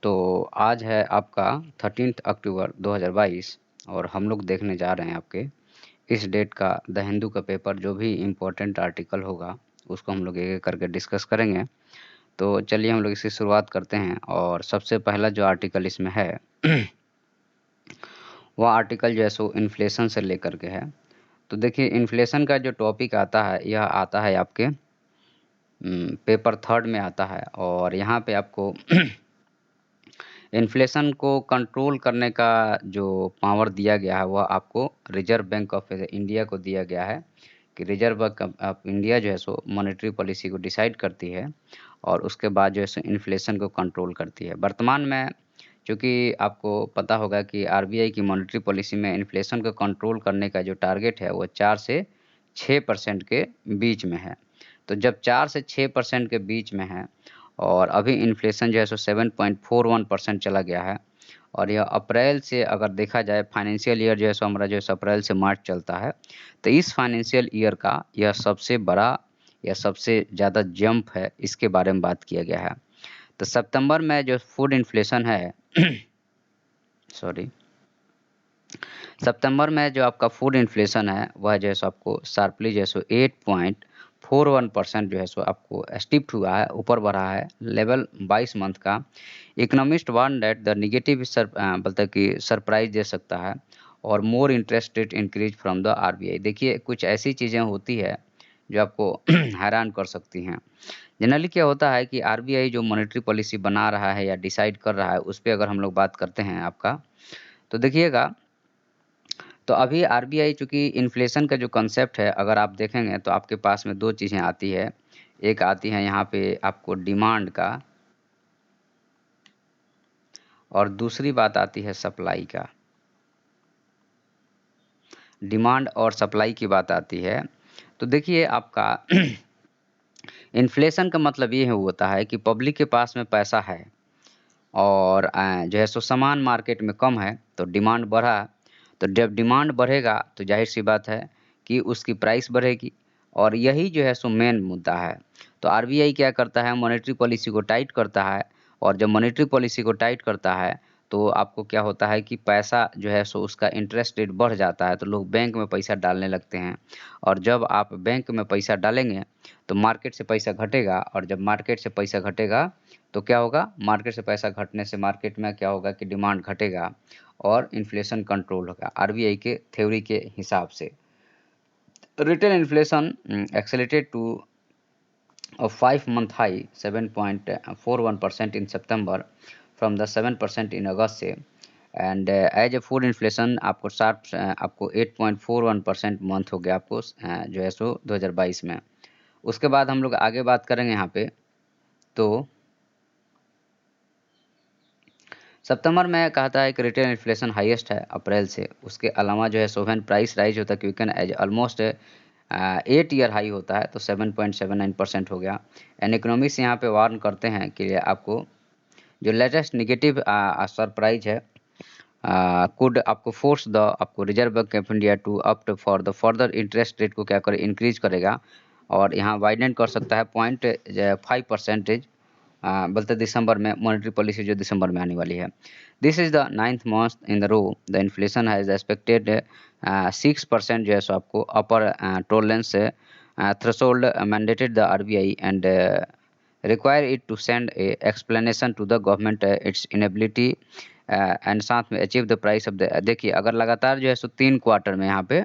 तो आज है आपका 13 अक्टूबर 2022 और हम लोग देखने जा रहे हैं आपके इस डेट का द हिंदू का पेपर। जो भी इम्पोर्टेंट आर्टिकल होगा उसको हम लोग एक एक करके डिस्कस करेंगे। तो चलिए हम लोग इसकी शुरुआत करते हैं और सबसे पहला जो आर्टिकल इसमें है वह आर्टिकल जो है सो इन्फ्लेशन से लेकर के है। तो देखिए इन्फ्लेशन का जो टॉपिक आता है यह आता है आपके पेपर थर्ड में आता है और यहाँ पे आपको इन्फ्लेशन को कंट्रोल करने का जो पावर दिया गया है वह आपको रिजर्व बैंक ऑफ इंडिया को दिया गया है कि रिजर्व बैंक ऑफ इंडिया जो है सो मॉनेटरी पॉलिसी को डिसाइड करती है और उसके बाद जो है सो इन्फ्लेशन को कंट्रोल करती है। वर्तमान में चूँकि आपको पता होगा कि आरबीआई की मॉनेटरी पॉलिसी में इन्फ्लेशन को कंट्रोल करने का जो टारगेट है वो 4 से 6% के बीच में है। तो जब 4 से 6% के बीच में है और अभी इन्फ्लेशन जो है सो 7.41% चला गया है और यह अप्रैल से अगर देखा जाए फाइनेंशियल ईयर जो है सो हमारा जो है अप्रैल से मार्च चलता है। तो इस फाइनेंशियल ईयर का यह सबसे बड़ा या सबसे ज़्यादा जंप है, इसके बारे में बात किया गया है। तो सितंबर में जो फूड इन्फ्लेशन है सॉरी सितंबर में जो आपका फूड इन्फ्लेशन है वह जो है सो आपको शार्पली जो है सो 8.41% जो है सो आपको स्टिप्ट हुआ है, ऊपर बढ़ा है लेवल 22 मंथ का। Economist warn that the negative बोलता है कि सरप्राइज दे सकता है और more interest rate increase from the RBI. देखिए कुछ ऐसी चीज़ें होती है जो आपको हैरान कर सकती हैं। जनरली क्या होता है कि आरबीआई जो मॉनेटरी पॉलिसी बना रहा है या डिसाइड कर रहा है उस पे अगर हम लोग बात करते हैं आपका, तो देखिएगा तो अभी आरबीआई चूँकि इन्फ्लेशन का जो कंसेप्ट है अगर आप देखेंगे तो आपके पास में 2 चीज़ें आती है। एक आती है यहाँ पे आपको डिमांड का और दूसरी बात आती है सप्लाई का। डिमांड और सप्लाई की बात आती है। तो देखिए आपका इन्फ्लेशन का मतलब ये होता है कि पब्लिक के पास में पैसा है और जो है सो सामान मार्केट में कम है तो डिमांड बढ़ा। तो जब डिमांड बढ़ेगा तो ज़ाहिर-सी बात है कि उसकी प्राइस बढ़ेगी और यही जो है सो मेन मुद्दा है। तो आरबीआई क्या करता है मॉनेटरी पॉलिसी को टाइट करता है और जब मॉनेटरी पॉलिसी को टाइट करता है तो आपको क्या होता है कि पैसा जो है सो उसका इंटरेस्ट रेट बढ़ जाता है तो लोग बैंक में पैसा डालने लगते हैं और जब आप बैंक में पैसा डालेंगे तो मार्केट से पैसा घटेगा और जब मार्केट से पैसा घटेगा तो क्या होगा मार्केट से पैसा घटने से मार्केट में क्या होगा कि डिमांड घटेगा और इन्फ्लेशन कंट्रोल होगा आरबीआई के थ्योरी के हिसाब से। Retail inflation accelerated to a 5-month high 7.41% in September from the 7% in August से end as a food inflation आपको आपको 8.41% मंथ हो गया आपको जो है सो 2022 में। उसके बाद हम लोग आगे बात करेंगे यहाँ पे। तो सितंबर में कहता है कि रिटेल इन्फ्लेशन हाईएस्ट है अप्रैल से। उसके अलावा जो है सोवेन प्राइस राइज होता है quicken as almost 8 year high होता है तो 7.79% हो गया। एंड इकोनॉमिक्स यहाँ पे वार्न करते हैं कि आपको जो लेटेस्ट निगेटिव सरप्राइज है कुड आपको फोर्स द आपको Reserve Bank of India to up for the further interest rate को क्या करे इंक्रीज करेगा और यहाँ वाइडन कर सकता है 0.5% बोलते दिसंबर में मॉनेटरी पॉलिसी जो दिसंबर में आने वाली है। This is the 9th month in the row the inflation has expected 6% जो है सो आपको upper tolerance threshold mandated the RBI and require it to send a explanation to the government its inability and साथ में achieve the price of the. देखिए अगर लगातार जो है सो 3 क्वार्टर में यहाँ पे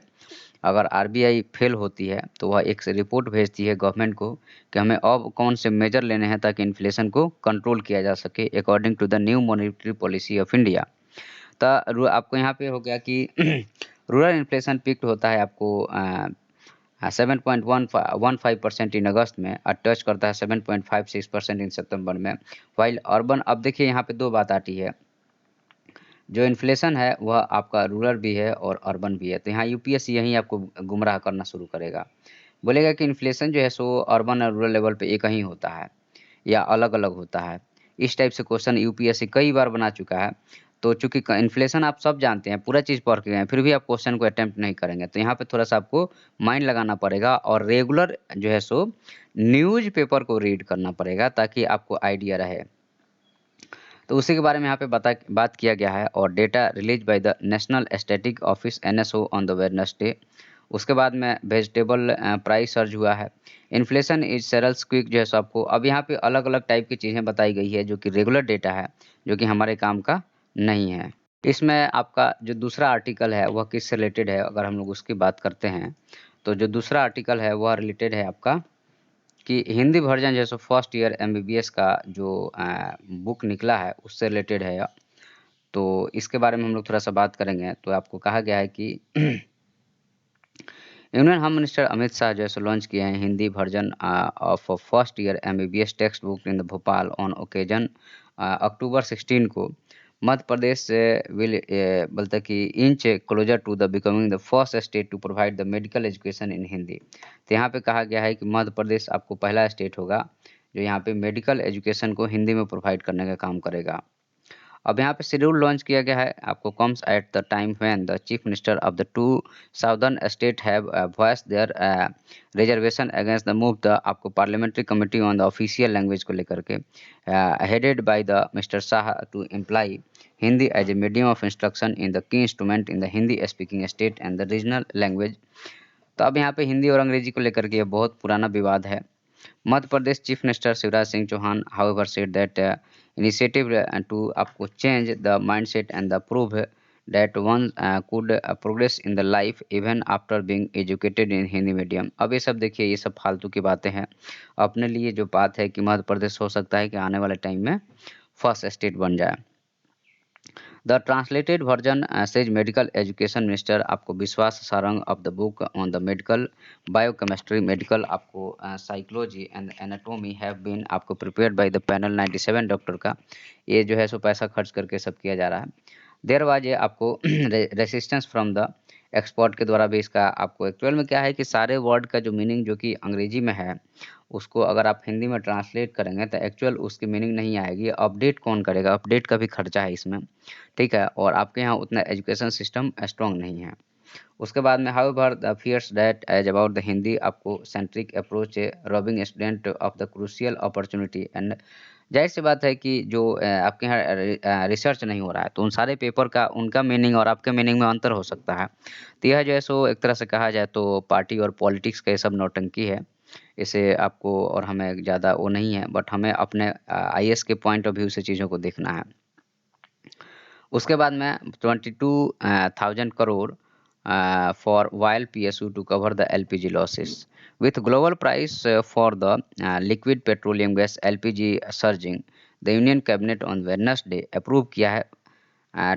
अगर आरबीआई फेल होती है तो वह एक रिपोर्ट भेजती है गवर्नमेंट को कि हमें अब कौन से मेजर लेने हैं ताकि इन्फ्लेशन को कंट्रोल किया जा सके according to the new monetary policy of India. तो आपको यहाँ पे हो गया कि रूरल इन्फ्लेशन पिक्ड होता है आपको 7.15% इन अगस्त में और टच करता है 7.56% इन सितंबर में। वाइल अर्बन अब देखिए यहाँ पे 2 बात आती है। जो इन्फ्लेशन है वह आपका रूरल भी है और अर्बन भी है। तो यहाँ यूपीएससी यहीं आपको गुमराह करना शुरू करेगा। बोलेगा कि इन्फ्लेशन जो है सो अर्बन और रूरल लेवल पे एक ही होता है या अलग-अलग होता है। इस टाइप से क्वेश्चन यूपीएससी कई बार बना चुका है। तो चूँकि क इन्फ्लेशन आप सब जानते हैं, पूरा चीज़ पढ़ के गए हैं, फिर भी आप क्वेश्चन को अटेम्प्ट नहीं करेंगे। तो यहाँ पे थोड़ा-सा आपको माइंड लगाना पड़ेगा और रेगुलर जो है सो न्यूज़ पेपर को रीड करना पड़ेगा ताकि आपको आइडिया रहे। तो उसी के बारे में यहाँ पे बात किया गया है। और data release by the national static office NSO on the Wednesday. उसके बाद में वेजिटेबल प्राइस सर्ज हुआ है। इन्फ्लेशन इज सेरल्स क्विक जो है सो आपको अब यहाँ पे अलग अलग टाइप की चीज़ें बताई गई है जो कि रेगुलर डेटा है, जो कि हमारे काम का नहीं है। इसमें आपका जो दूसरा आर्टिकल है वह किससे रिलेटेड है, अगर हम लोग उसकी बात करते हैं तो जो दूसरा आर्टिकल है वह रिलेटेड है आपका कि हिंदी वर्जन जैसे फर्स्ट ईयर एमबीबीएस का जो बुक निकला है उससे रिलेटेड है। तो इसके बारे में हम लोग थोड़ा सा बात करेंगे। तो आपको कहा गया है कि union home minister Amit Shah जो है सो लॉन्च किए हैं Hindi version of first year MBBS text book in the Bhopal on occasion October 16 को। मध्य प्रदेश विल बोलता कि inch closer to the becoming the first state to provide the medical education in Hindi. तो यहाँ पे कहा गया है कि मध्य प्रदेश आपको पहला स्टेट होगा जो यहाँ पे मेडिकल एजुकेशन को हिंदी में प्रोवाइड करने का काम करेगा। अब यहाँ पे शेड्यूल लॉन्च किया गया है आपको comes at the time when the chief minister of the two southern state have voice their reservation against the move the आपको parliamentary committee on the official language को लेकर के headed by the Mister Shah to employ Hindi as a medium of instruction in the key instrument in the Hindi speaking state and the regional language. तो अब यहाँ पे हिंदी और अंग्रेजी को लेकर के ये बहुत पुराना विवाद है। Madhya Pradesh chief minister Shivraj Singh Chouhan however said that initiative to आपको change the mindset and the prove that one could progress in the life even after being educated in Hindi medium. अब ये सब देखिए ये सब फालतू की बातें हैं। अपने लिए जो बात है कि मध्य प्रदेश हो सकता है कि आने वाले टाइम में फर्स्ट स्टेट बन जाए। The translated version says medical education minister आपको Vishwas Sarang of the book on the medical biochemistry medical आपको psychology and anatomy have been आपको prepared by the panel 97 doctor का। ये जो है सो पैसा खर्च करके सब किया जा रहा है। देर वाज ये आपको रेसिस्टेंस फ्रॉम द एक्सपर्ट के द्वारा भी इसका आपको एक्चुअल में क्या है कि सारे वर्ड का जो मीनिंग जो कि अंग्रेजी में है उसको अगर आप हिंदी में ट्रांसलेट करेंगे तो एक्चुअल उसकी मीनिंग नहीं आएगी। अपडेट कौन करेगा, अपडेट का भी खर्चा है इसमें, ठीक है। और आपके यहाँ उतना एजुकेशन सिस्टम स्ट्रॉन्ग नहीं है। उसके बाद में however the fears that as about the Hindi आपको centric approach robbing student of the crucial opportunity and जाहिर सी बात है कि जो आपके यहाँ रिसर्च नहीं हो रहा है तो उन सारे पेपर का उनका मीनिंग और आपके मीनिंग में अंतर हो सकता है। तो यह जो है सो एक तरह से कहा जाए तो पार्टी और पॉलिटिक्स का ये सब नौटंकी है। इसे आपको और हमें ज़्यादा वो नहीं है, बट हमें अपने आईएएस के पॉइंट ऑफ व्यू से चीज़ों को देखना है। उसके बाद में 22,000 crore for while PSU to cover the LPG losses with global price for the liquid petroleum gas LPG surging. The union cabinet on Wednesday approve किया है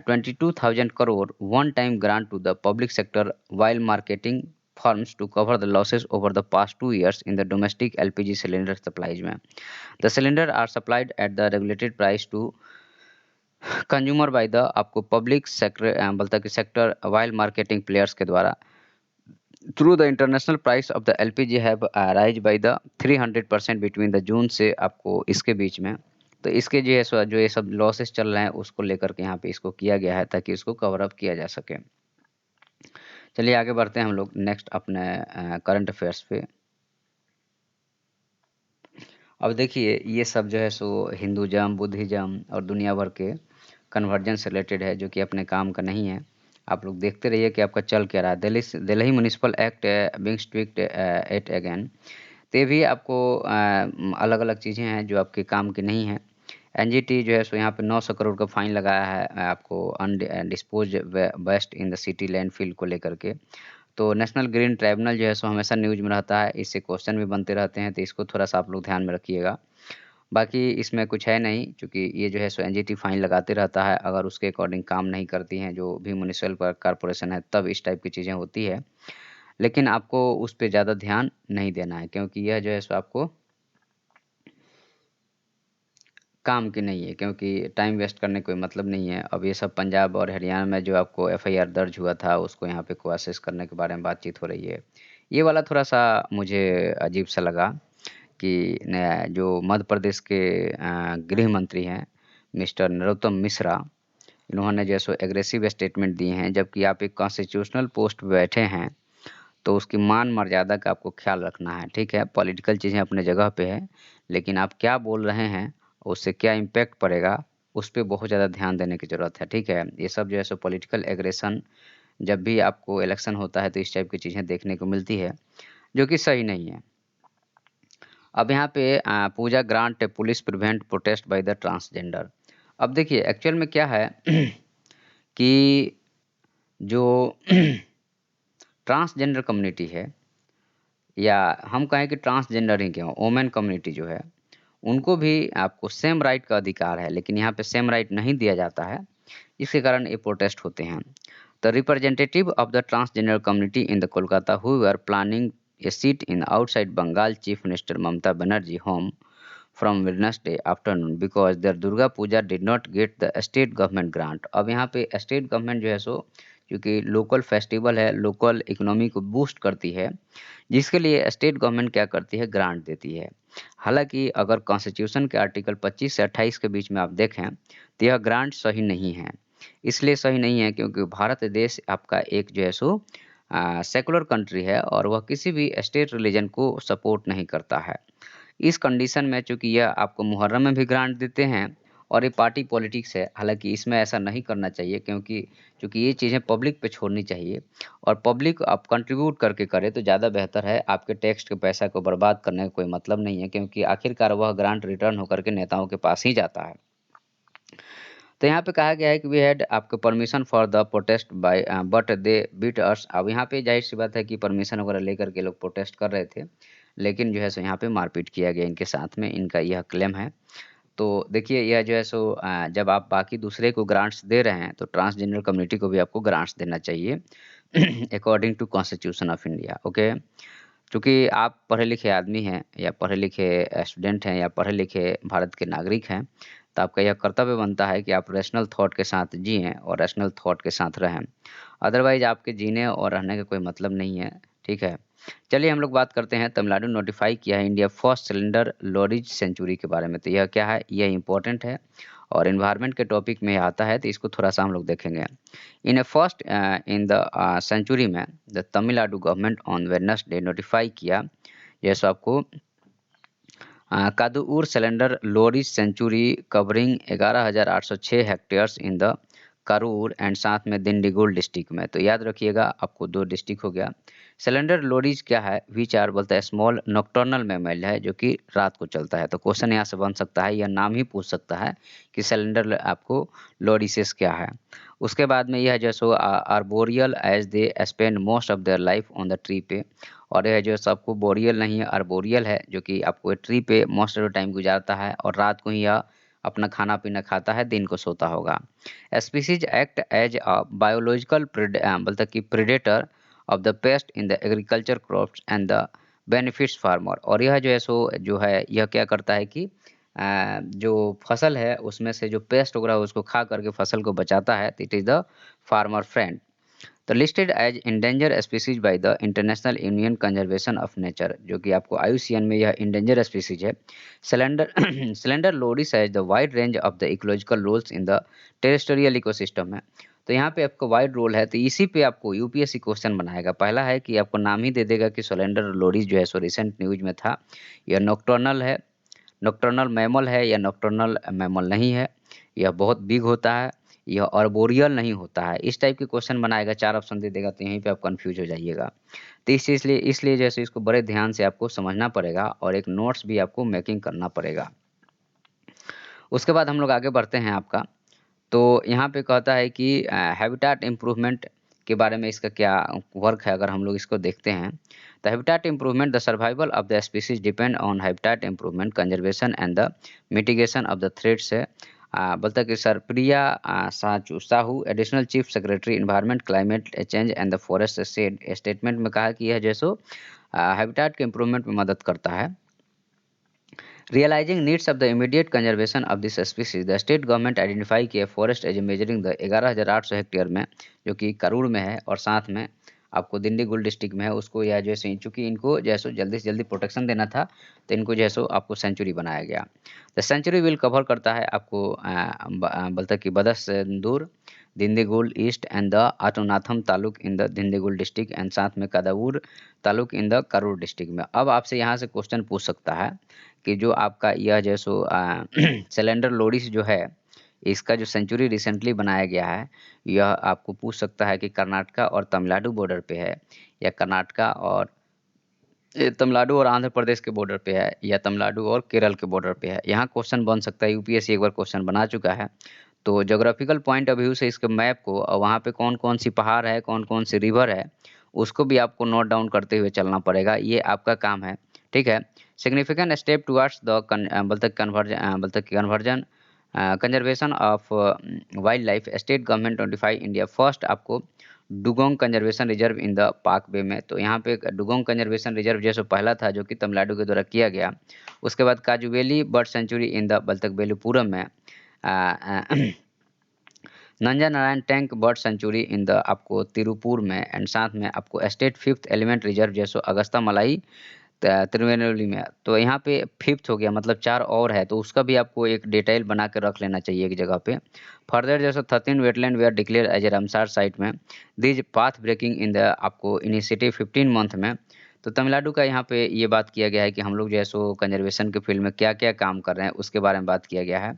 22,000 crore one time grant to the public sector while marketing firms to cover the losses over the past 2 years in the domestic LPG cylinder supplies में। The cylinder are supplied at the regulated price to consumer by the आपको public sector बोलता कि sector while marketing players के द्वारा through the international price of the LPG have rise by the 300% between the June से आपको इसके बीच में। तो इसके जो है जो ये सब लॉसेस चल रहे हैं उसको लेकर के यहाँ पे इसको किया गया है ताकि इसको कवर अप किया जा सके। चलिए आगे बढ़ते हैं हम लोग नेक्स्ट अपने करंट अफेयर्स पे। अब देखिए ये सब जो है सो हिंदुज़म बुद्धिज़्म और दुनिया भर के कन्वर्जन से रिलेटेड है जो कि अपने काम का नहीं है। आप लोग देखते रहिए कि आपका चल क्या रहा है। Delhi municipal act being tweaked it again. तो ये भी आपको अलग अलग चीज़ें हैं जो आपके काम की नहीं है। एनजीटी जो है सो यहाँ पे 900 करोड़ का फाइन लगाया है आपको undisposed waste in the city landfill को लेकर के। तो नेशनल ग्रीन ट्राइब्यूनल जो है सो हमेशा न्यूज़ में रहता है, इससे क्वेश्चन भी बनते रहते हैं, तो इसको थोड़ा-सा आप लोग ध्यान में रखिएगा। बाकी इसमें कुछ है नहीं क्योंकि ये जो है सो एनजीटी फाइन लगाते रहता है, अगर उसके अकॉर्डिंग काम नहीं करती हैं जो भी म्युनिसिपल कॉर्पोरेशन है तब इस टाइप की चीज़ें होती है। लेकिन आपको उस पे ज़्यादा ध्यान नहीं देना है क्योंकि यह जो है सो आपको काम की नहीं है, क्योंकि टाइम वेस्ट करने कोई मतलब नहीं है। अब ये सब पंजाब और हरियाणा में जो आपको एफआईआर दर्ज हुआ था उसको यहाँ पे कोशिश करने के बारे में बातचीत हो रही है। ये वाला थोड़ा-सा मुझे अजीब सा लगा कि जो मध्य प्रदेश के गृह मंत्री हैं मिस्टर नरोत्तम मिश्रा, इन्होंने जो है सो एग्रेसिव स्टेटमेंट दिए हैं जबकि आप एक कॉन्स्टिट्यूशनल पोस्ट पे बैठे हैं, तो उसकी मान मर्यादा का आपको ख्याल रखना है, ठीक है? पॉलिटिकल चीज़ें अपने जगह पे है, लेकिन आप क्या बोल रहे हैं, उससे क्या इम्पैक्ट पड़ेगा, उस पे बहुत ज़्यादा ध्यान देने की ज़रूरत है, ठीक है? ये सब जो है सो पॉलिटिकल एग्रेशन जब भी आपको इलेक्शन होता है तो इस टाइप की चीज़ें देखने को मिलती है, जो कि सही नहीं है। अब यहाँ पे पूजा grant police prevent protest by the transgender. अब देखिए एक्चुअल में क्या है कि जो ट्रांसजेंडर कम्युनिटी है या हम कहें कि ट्रांसजेंडर ही क्यों, वुमेन कम्युनिटी जो है, उनको भी आपको सेम राइट का अधिकार है, लेकिन यहाँ पे सेम राइट नहीं दिया जाता है। इसके कारण ये प्रोटेस्ट होते हैं। The representative of the transgender community in the Kolkata who are planning a seat in outside Bengal chief minister Mamata Banerjee home from Wednesday afternoon because their Durga Puja did not get the state government grant. अब यहाँ पे state government जो है सो क्योंकि local festival है, local economy को boost करती है, जिसके लिए स्टेट गवर्नमेंट क्या करती है, ग्रांट देती है। हालांकि अगर कॉन्स्टिट्यूशन के आर्टिकल 25 से 28 के बीच में आप देखें तो यह ग्रांट सही नहीं है। इसलिए सही नहीं है क्योंकि भारत देश आपका एक जो है सो सेकुलर कंट्री है और वह किसी भी स्टेट रिलीजन को सपोर्ट नहीं करता है। इस कंडीशन में चूँकि यह आपको मुहर्रम में भी ग्रांट देते हैं और ये पार्टी पॉलिटिक्स है, हालाँकि इसमें ऐसा नहीं करना चाहिए क्योंकि चूँकि ये चीज़ें पब्लिक पे छोड़नी चाहिए और पब्लिक आप कंट्रीब्यूट करके करे तो ज़्यादा बेहतर है। आपके टैक्स के पैसा को बर्बाद करने का कोई मतलब नहीं है क्योंकि आखिरकार वह ग्रांट रिटर्न होकर के नेताओं के पास ही जाता है। तो यहाँ पे कहा गया है कि वी हैड आपको permission for the protest by but they beat us. अब यहाँ पे ज़ाहिर-सी बात है कि परमिशन वगैरह लेकर के लोग प्रोटेस्ट कर रहे थे, लेकिन जो है सो यहाँ पे मारपीट किया गया इनके साथ में, इनका यह क्लेम है। तो देखिए यह जो है सो जब आप बाकी दूसरे को ग्रांट्स दे रहे हैं, तो ट्रांसजेंडर कम्युनिटी को भी आपको ग्रांट्स देना चाहिए according to constitution of India, okay? चूँकि आप पढ़े-लिखे आदमी हैं या पढ़े-लिखे स्टूडेंट हैं या पढ़े-लिखे भारत के नागरिक हैं, तो आपका यह कर्तव्य बनता है कि आप रैशनल थॉट के साथ जिएँ और रैशनल थॉट के साथ रहें। अदरवाइज़ आपके जीने और रहने का कोई मतलब नहीं है, ठीक है? चलिए हम लोग बात करते हैं तमिलनाडु नोटिफ़ाई किया है इंडिया फर्स्ट सिलेंडर लोरेज सेंचुरी के बारे में। तो यह क्या है? यह इम्पोर्टेंट है और एनवायरनमेंट के टॉपिक में आता है, तो इसको थोड़ा-सा हम लोग देखेंगे। इन a first in the century में the Tamil Nadu government on Wednesday notify किया, जैसे आपको कादुऊर cylinder लोरीज century covering 11,806 hectares in the Karur and साथ में दिंडीगुल डिस्ट्रिक्ट में। तो याद रखिएगा आपको 2 डिस्ट्रिक्ट हो गया। सिलेंडर लोरीज क्या है? व्हिच आर बोलता है स्मॉल नॉकटर्नल मैमल है जो कि रात को चलता है। तो क्वेश्चन यहाँ से बन सकता है या नाम ही पूछ सकता है कि सिलेंडर आपको लोरिसेस क्या है? उसके बाद में यह जो सो arboreal as they spend most of their life on the tree पे। और यह जो सबको बोरियल नहीं है आर्बोरियल है जो कि आपको ट्री पे मोस्ट ऑफ द टाइम गुजारता है और रात को ही यह अपना खाना-पीना खाता है, दिन को सोता होगा। Species act as a biological बोलता है कि predator of the pest in the agriculture crops and the benefits farmer. और यह जो है सो जो है यह क्या करता है कि जो फसल है उसमें से जो पेस्ट वगैरह उसको खा करके फसल को बचाता है, it is the farmer friend. तो listed as endangered species by the international union conservation of nature जो कि आपको आईयूसीएन में यह इंडेंजर स्पीसीज है। Slender slender loris as the wide range of the ecological roles in the terrestrial ecosystem है। तो यहाँ पे आपको वाइड रोल है, तो इसी पे आपको यूपीएससी क्वेश्चन बनाएगा। पहला है कि आपको नाम ही दे देगा कि सिलेंडर लोरिस जो है सो रिसेंट न्यूज में था, यह नॉकटर्नल है, नॉकटर्नल मैमल है या नॉकटर्नल मैमल नहीं है, यह बहुत बिग होता है, यह आर्बोरियल नहीं होता है। इस टाइप के क्वेश्चन बनाएगा, 4 ऑप्शन दे देगा तो यहीं पे आप कन्फ्यूज़ हो जाइएगा। तो इसलिए जैसे इसको बड़े ध्यान से आपको समझना पड़ेगा और एक नोट्स भी आपको मेकिंग करना पड़ेगा। उसके बाद हम लोग आगे बढ़ते हैं आपका, तो यहाँ पे कहता है कि हैबिटेट इम्प्रूवमेंट के बारे में इसका क्या वर्क है अगर हम लोग इसको देखते हैं। तो habitat improvement the survival of the species depend on habitat improvement conservation and the mitigation of the threats है। बोलता है कि sir Priya Sahu additional chief secretary environment climate change and the forest said statement में कहा कि यह जैसो habitat के इम्प्रूवमेंट में मदद करता है। Realizing needs of the immediate conservation of this species, the state government identify किया forest as measuring the 11,800 hectare में जो कि करूर में है और साथ में आपको दिंडीगुल डिस्ट्रिक्ट में है उसको या जैसे चूँकि इनको जैसो जल्दी से जल्दी प्रोटेक्शन देना था तो इनको जैसो आपको सेंचुरी बनाया गया। द सेंचुरी विल कवर करता है आपको बोलता है कि Vedasandur Dindigul east and the आटोनाथम taluk in the Dindigul district and साथ में Kadavur taluk in the Karur district में। अब आपसे यहाँ से क्वेश्चन पूछ सकता है कि जो आपका यह जैसो सिलेंडर लोरिस जो है इसका जो सेंचुरी रिसेंटली बनाया गया है, यह आपको पूछ सकता है कि कर्नाटका और तमिलनाडु बॉर्डर पे है, या कर्नाटका और तमिलनाडु और आंध्र प्रदेश के बॉर्डर पे है, या तमिलनाडु और केरल के बॉर्डर पे है। यहाँ क्वेश्चन बन सकता है, यूपीएससी एक बार क्वेश्चन बना चुका है। तो ज्योग्राफिकल पॉइंट ऑफ व्यू से इसके मैप को, वहाँ पे कौन-कौन सी पहाड़ है, कौन-कौन सी रिवर है, उसको भी आपको नोट डाउन करते हुए चलना पड़ेगा, ये आपका काम है, ठीक है। सिग्निफिकेंट स्टेप टुवर्ड्स द बोलते conversion conservation of wild life, state government notify India first आपको dugong conservation reserve in the Palk bay में। तो यहाँ पे एक डुगोंग कंजर्वेशन रिजर्व जैसे पहला था जो कि तमिलनाडु के द्वारा किया गया। उसके बाद Kazhuveli bird sanctuary in the बल्तकबेलुपुरम में, Nanja Narayan tank bird sanctuary in the आपको तिरुपुर में, एंड साथ में आपको स्टेट फिफ्थ एलिमेंट रिजर्व जैसो अगस्ता मलाई त्रिवेणुली में। तो यहाँ पे फिफ्थ हो गया, मतलब 4 और है, तो उसका भी आपको एक डिटेल बना के रख लेना चाहिए एक जगह पे। फर्दर जैसे 13 wetland were declare as a Ramsar site में, these path breaking in the आपको इनिशिएटिव 15 मंथ में। तो तमिलनाडु का यहाँ पे ये बात किया गया है कि हम लोग जो है सो कंजर्वेशन के फील्ड में क्या क्या काम कर रहे हैं उसके बारे में बात किया गया है।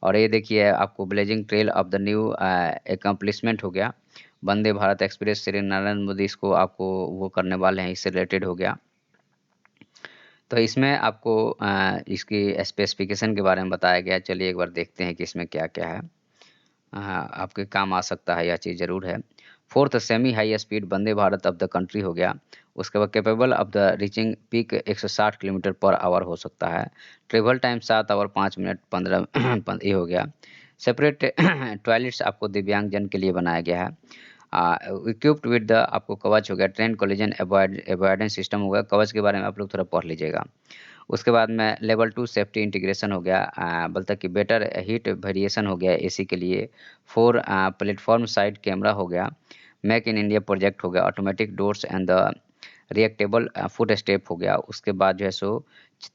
और ये देखिए आपको blazing trail of the new accomplishment हो गया, वंदे भारत एक्सप्रेस, श्री नरेंद्र मोदी इसको आपको वो करने वाले हैं, इससे रिलेटेड हो गया। तो इसमें आपको इसकी स्पेसिफिकेशन के बारे में बताया गया है। चलिए एक बार देखते हैं कि इसमें क्या-क्या है। आपके काम आ सकता है, यह चीज़ ज़रूर है। Fourth semi high speed Vande Bharat of the country हो गया। उसके बाद capable of the reaching peak 160 kilometre per hour हो सकता है। ट्रेवल टाइम 7 आवर 5 मिनट 15 ये हो गया। सेपरेट टॉयलेट्स आपको दिव्यांगजन के लिए बनाया गया है। इक्विप्ड विद द आपको कवच हो गया, ट्रेन कोलिजन अवॉइडेंस सिस्टम हो गया। कवच के बारे में आप लोग थोड़ा पढ़ लीजिएगा। उसके बाद में लेवल 2 सेफ्टी इंटीग्रेशन हो गया, बोलता है कि बेटर हीट वेरिएशन हो गया एसी के लिए। 4 प्लेटफॉर्म साइड कैमरा हो गया। मेक इन इंडिया प्रोजेक्ट हो गया। Automatic doors and the retractable foot step हो गया। उसके बाद जो है सो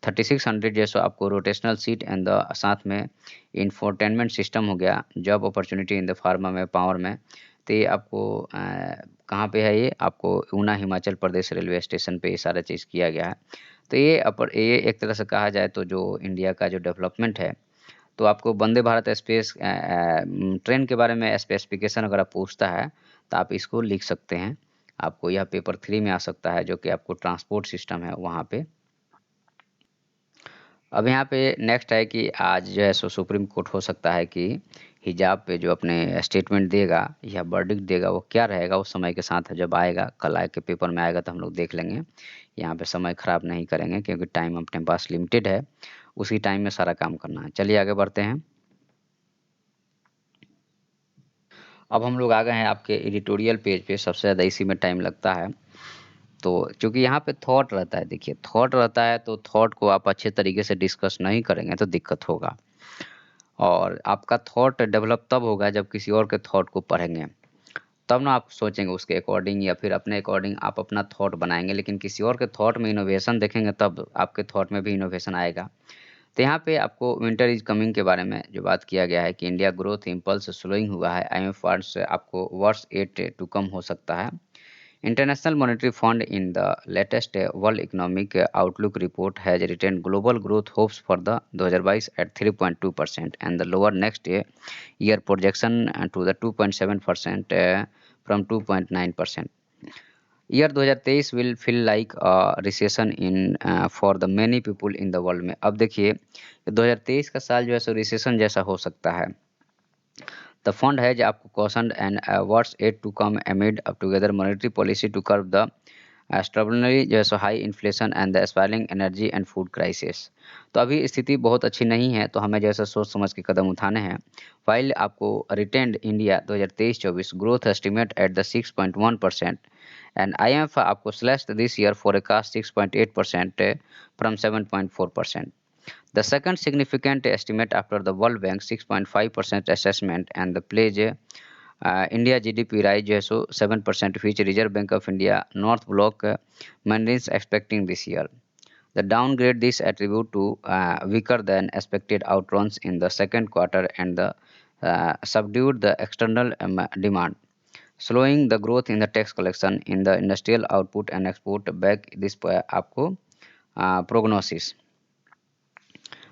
3600 जो है सो आपको रोटेशनल सीट एंड द साथ में इंफोटेनमेंट सिस्टम हो गया। Job opportunity in the pharma में, पावर में। तो ये आपको कहाँ पे है, ये आपको ऊना हिमाचल प्रदेश रेलवे स्टेशन पे ये सारा चीज़ किया गया है। तो ये एक तरह से कहा जाए तो जो इंडिया का जो डेवलपमेंट है, तो आपको वंदे भारत स्पेस ट्रेन के बारे में स्पेसिफिकेशन अगर आप पूछता है तो आप इसको लिख सकते हैं। आपको यह पेपर 3 में आ सकता है, जो कि आपको ट्रांसपोर्ट सिस्टम है वहाँ पे। अब यहाँ पे नेक्स्ट है कि आज जो है सो सुप्रीम कोर्ट हो सकता है कि हिजाब पे जो अपने स्टेटमेंट देगा या वर्डिक्ट देगा, वो क्या रहेगा वो समय के साथ जब आएगा, कल आए के पेपर में आएगा तो हम लोग देख लेंगे। यहाँ पे समय ख़राब नहीं करेंगे क्योंकि टाइम अपने पास लिमिटेड है, उसी टाइम में सारा काम करना है। चलिए आगे बढ़ते हैं। अब हम लोग आ गए हैं आपके एडिटोरियल पेज पे, सबसे ज़्यादा इसी में टाइम लगता है। तो चूँकि यहाँ पे थॉट रहता है, देखिए थॉट रहता है तो थॉट को आप अच्छे तरीके से डिस्कस नहीं करेंगे तो दिक्कत होगा। और आपका थॉट डेवलप तब होगा जब किसी और के थॉट को पढ़ेंगे, तब ना आप सोचेंगे उसके अकॉर्डिंग या फिर अपने अकॉर्डिंग आप अपना थॉट बनाएँगे। लेकिन किसी और के थॉट में इनोवेशन देखेंगे तब आपके थॉट में भी इनोवेशन आएगा। तो यहाँ पे आपको विंटर इज़ कमिंग के बारे में जो बात किया गया है कि इंडिया ग्रोथ इम्पल्स स्लोइंग हुआ है। आईएमएफ वार्न्स आपको वर्ष 8 टू कम हो सकता है। International Monetary Fund in the latest World Economic Outlook report has retained global growth hopes for the 2022 at 3.2% and the lower next year projection to the 2.7% from 2.9%. Year 2023 will feel like a recession in for the many people in the world में। अब देखिए 2023 का साल जो है सो recession जैसा हो सकता है। The fund has cautioned and what's yet to come amid together monetary policy to curb the extraordinary जो है सो high inflation and the spiraling energy and food crisis. तो अभी स्थिति बहुत अच्छी नहीं है, तो हमें जैसा सोच समझ के कदम उठाने हैं। फाइल आपको retained India 2023-24 growth estimate at the 6.1% and IMF आपको slash this year forecast 6.8% from 7.4%. The second significant estimate after the World Bank 6.5% assessment and the pledge India GDP rise जो है सो 7% which Reserve Bank of India North Block maintains expecting this year. The downgrade this attribute to weaker than expected outruns in the second quarter and the subdued the external demand, slowing the growth in the tax collection in the industrial output and export back this आपको prognosis.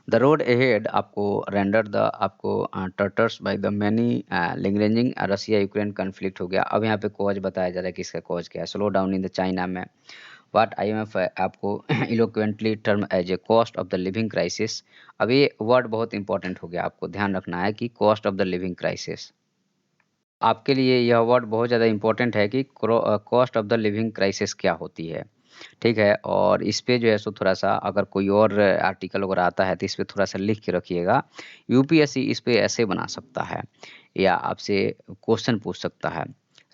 The road ahead आपको render the आपको टर्टर्स by the many lingering Russia Ukraine conflict हो गया। अब यहाँ पे cause बताया जा रहा है कि इसका कॉज क्या है। Slow down in the China में व्हाट आईएमएफ आपको eloquently term as a cost of the living crisis. अब ये वर्ड बहुत इंपॉर्टेंट हो गया, आपको ध्यान रखना है कि cost of the living crisis. आपके लिए यह वर्ड बहुत ज़्यादा इंपॉर्टेंट है कि cost of the living crisis क्या होती है, ठीक है। और इस पे जो है सो थोड़ा-सा अगर कोई और आर्टिकल वगैरह आता है तो इस पे थोड़ा-सा लिख के रखिएगा। यूपीएससी इस पे ऐसे बना सकता है या आपसे क्वेश्चन पूछ सकता है।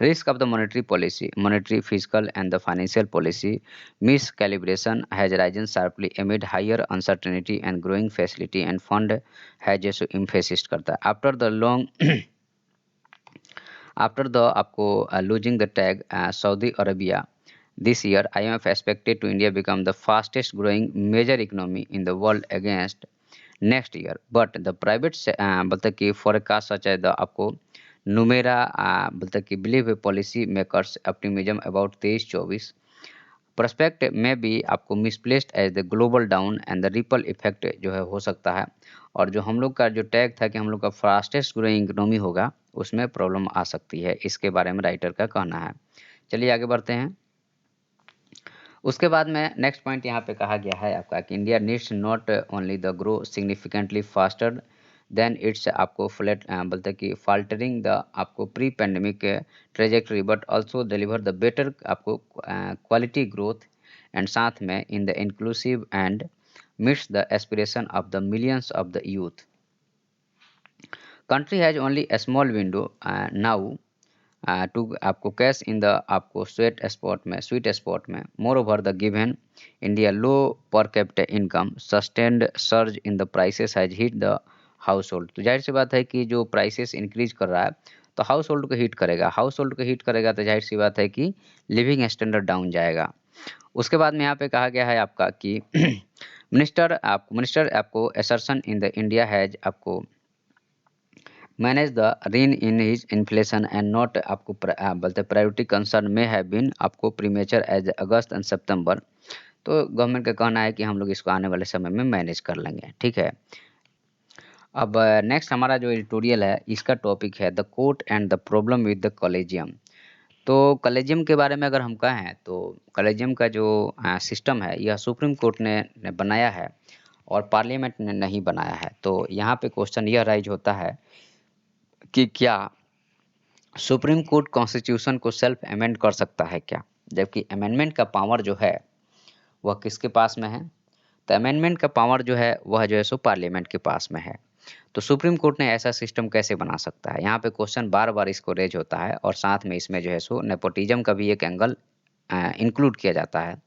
Risk of the monetary policy, monetary, fiscal and the financial policy miscalibration has risen sharply amid higher uncertainty and growing facility and fund has जो एम्फेसिस करता है। After the long after the आपको losing the tag Saudi Arabia this year, IMF expected to India become the fastest growing major economy in the world against next year. But the private मतलब कि forecast such as the आपको नुमेरा मतलब कि believe policy makers optimism about 23-24 prospect में भी आपको misplaced as the global down and the ripple effect जो है हो सकता है। और जो हम लोग का जो टैग था कि हम लोग का फास्टेस्ट ग्रोइंग इकोनॉमी होगा, उसमें प्रॉब्लम आ सकती है। इसके बारे में राइटर का कहना है। चलिए आगे बढ़ते हैं। उसके बाद में नेक्स्ट पॉइंट यहाँ पे कहा गया है आपका कि India needs not only the grow significantly faster than its आपको फ्लैट बोलते हैं कि फाल्टरिंग द आपको pre pandemic trajectory but also deliver the better आपको क्वालिटी ग्रोथ एंड साथ में in the inclusive and meets the aspiration of the millions of the youth. Country has only a small window now to आपको cash in the आपको sweet spot में moreover the given India low per capita income sustained surge in the prices has hit the house hold. तो जाहिर सी बात है कि जो प्राइसेस इंक्रीज कर रहा है तो हाउस होल्ड को हिट करेगा, हाउस होल्ड को हिट करेगा तो जाहिर सी बात है कि लिविंग स्टैंडर्ड डाउन जाएगा। उसके बाद में यहाँ पे कहा गया है आपका कि मिनिस्टर आपको assertion in the India has आपको manage the rein in his inflation and not आपको बोलते प्रायोरिटी कंसर्न में है बिन आपको premature as August and September. तो गवर्नमेंट का कहना है कि हम लोग इसको आने वाले समय में मैनेज कर लेंगे, ठीक है। अब नेक्स्ट हमारा जो एडिटोरियल है इसका टॉपिक है the court and the problem with the collegium. तो कॉलेजियम के बारे में अगर हम कहें तो कॉलेजियम का जो सिस्टम है यह सुप्रीम कोर्ट ने बनाया है और पार्लियामेंट ने नहीं बनाया है। तो यहाँ पे क्वेश्चन यह राइज होता है कि क्या सुप्रीम कोर्ट कॉन्स्टिट्यूशन को सेल्फ अमेंड कर सकता है क्या? जबकि अमेंडमेंट का पावर जो है वह किसके पास में है? तो अमेंडमेंट का पावर जो है वह जो है सो पार्लियामेंट के पास में है। तो सुप्रीम कोर्ट ने ऐसा सिस्टम कैसे बना सकता है? यहाँ पे क्वेश्चन बार-बार इसको रेज होता है और साथ में इसमें जो है सो नेपोटिज्म का भी एक एंगल इंक्लूड किया जाता है।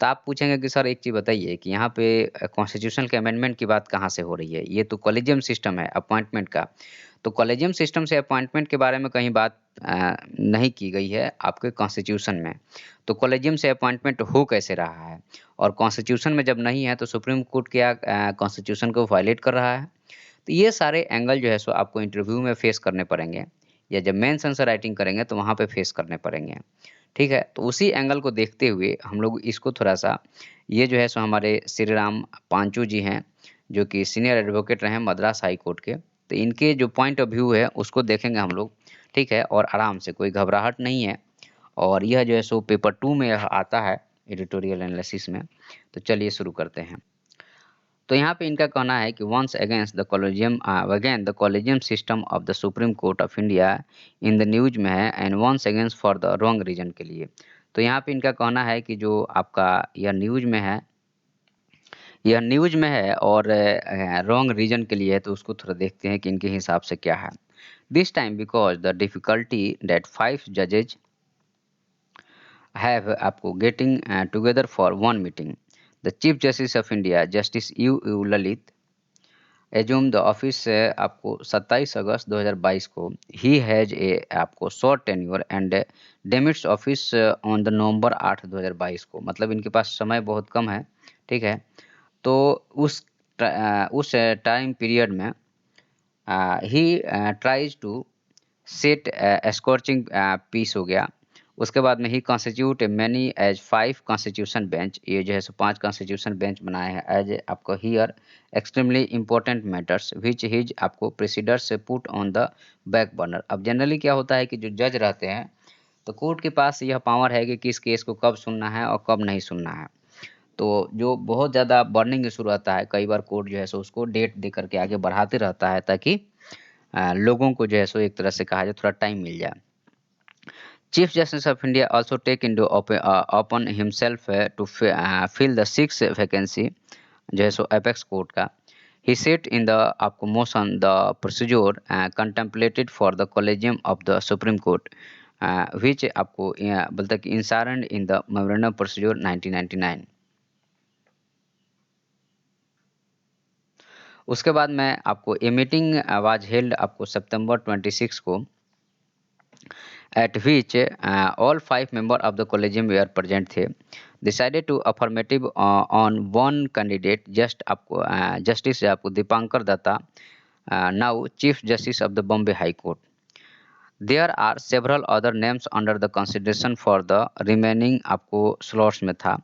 तो आप पूछेंगे कि सर एक चीज़ बताइए कि यहाँ पे कॉन्स्टिट्यूशन के अमेंडमेंट की बात कहाँ से हो रही है? ये तो कॉलेजियम सिस्टम है अपॉइंटमेंट का। तो कॉलेजियम सिस्टम से अपॉइंटमेंट के बारे में कहीं बात नहीं की गई है आपके कॉन्स्टिट्यूशन में। तो कॉलेजियम से अपॉइंटमेंट हो कैसे रहा है? और कॉन्स्टिट्यूशन में जब नहीं है तो सुप्रीम कोर्ट क्या कॉन्स्टिट्यूशन को वायलेट कर रहा है? तो ये सारे एंगल जो है सो आपको इंटरव्यू में फेस करने पड़ेंगे या जब मेंस आंसर राइटिंग करेंगे तो वहाँ पे फेस करने पड़ेंगे। ठीक है? तो उसी एंगल को देखते हुए हम लोग इसको थोड़ा-सा ये जो है सो हमारे श्री राम पांचू जी हैं, जो कि सीनियर एडवोकेट रहे हैं मद्रास हाई कोर्ट के। तो इनके जो पॉइंट ऑफ व्यू है उसको देखेंगे हम लोग, ठीक है? और आराम से कोई घबराहट नहीं है और यह जो है सो पेपर 2 में यह आता है एडिटोरियल एनालिसिस में। तो चलिए शुरू करते हैं। तो यहाँ पे इनका कहना है कि once against the collegium again the collegium system of the Supreme Court of India in the news में है and once against for the wrong reason के लिए। तो यहाँ पे इनका कहना है कि जो आपका यह न्यूज में है यह न्यूज में है और रॉन्ग रीजन के लिए है, तो उसको थोड़ा देखते हैं कि इनके हिसाब से क्या है। This time because the difficulty that 5 जजेज have आपको getting together for one meeting the chief justice of India justice U Lalit assume the office आपको 27 अगस्त 2022 को ही हैज ए आपको short tenure and demits office on the November 8 2022 को। मतलब इनके पास समय बहुत कम है, ठीक है। तो उस टाइम पीरियड में ही tries to set scorching pace हो गया। उसके बाद में ही constitute many as 5 constitution bench, ये जो है सो 5 कॉन्स्टिट्यूशन बेंच बनाए हैं एज आपको here extremely important matters which his आपको प्रेसिडर्स से put on the back burner. अब जनरली क्या होता है कि जो जज रहते हैं तो कोर्ट के पास यह पावर है कि किस केस को कब सुनना है और कब नहीं सुनना है। तो जो बहुत ज़्यादा बर्निंग इशू रहता है, कई बार कोर्ट जो है सो उसको डेट दे करके आगे बढ़ाते रहता है ताकि लोगों को जो है सो एक तरह से कहा जाए थोड़ा टाइम मिल जाए। Chief Justice of India also take into upon himself to fill the sixth vacancy जो है सो apex court का। He set in the आपको motion the procedure contemplated for the collegium of the Supreme Court which आपको बोलता है कि इंसारण in the memorandum procedure 1999। उसके बाद में आपको ए मीटिंग वाज हेल्ड आपको सितंबर 26 को at which all 5 members of the collegium were present थे। Decided to affirmative on one candidate just आपको जस्टिस आपको Dipankar Datta now Chief Justice of the Bombay High Court। There are several other names under the consideration for the remaining आपको slots में था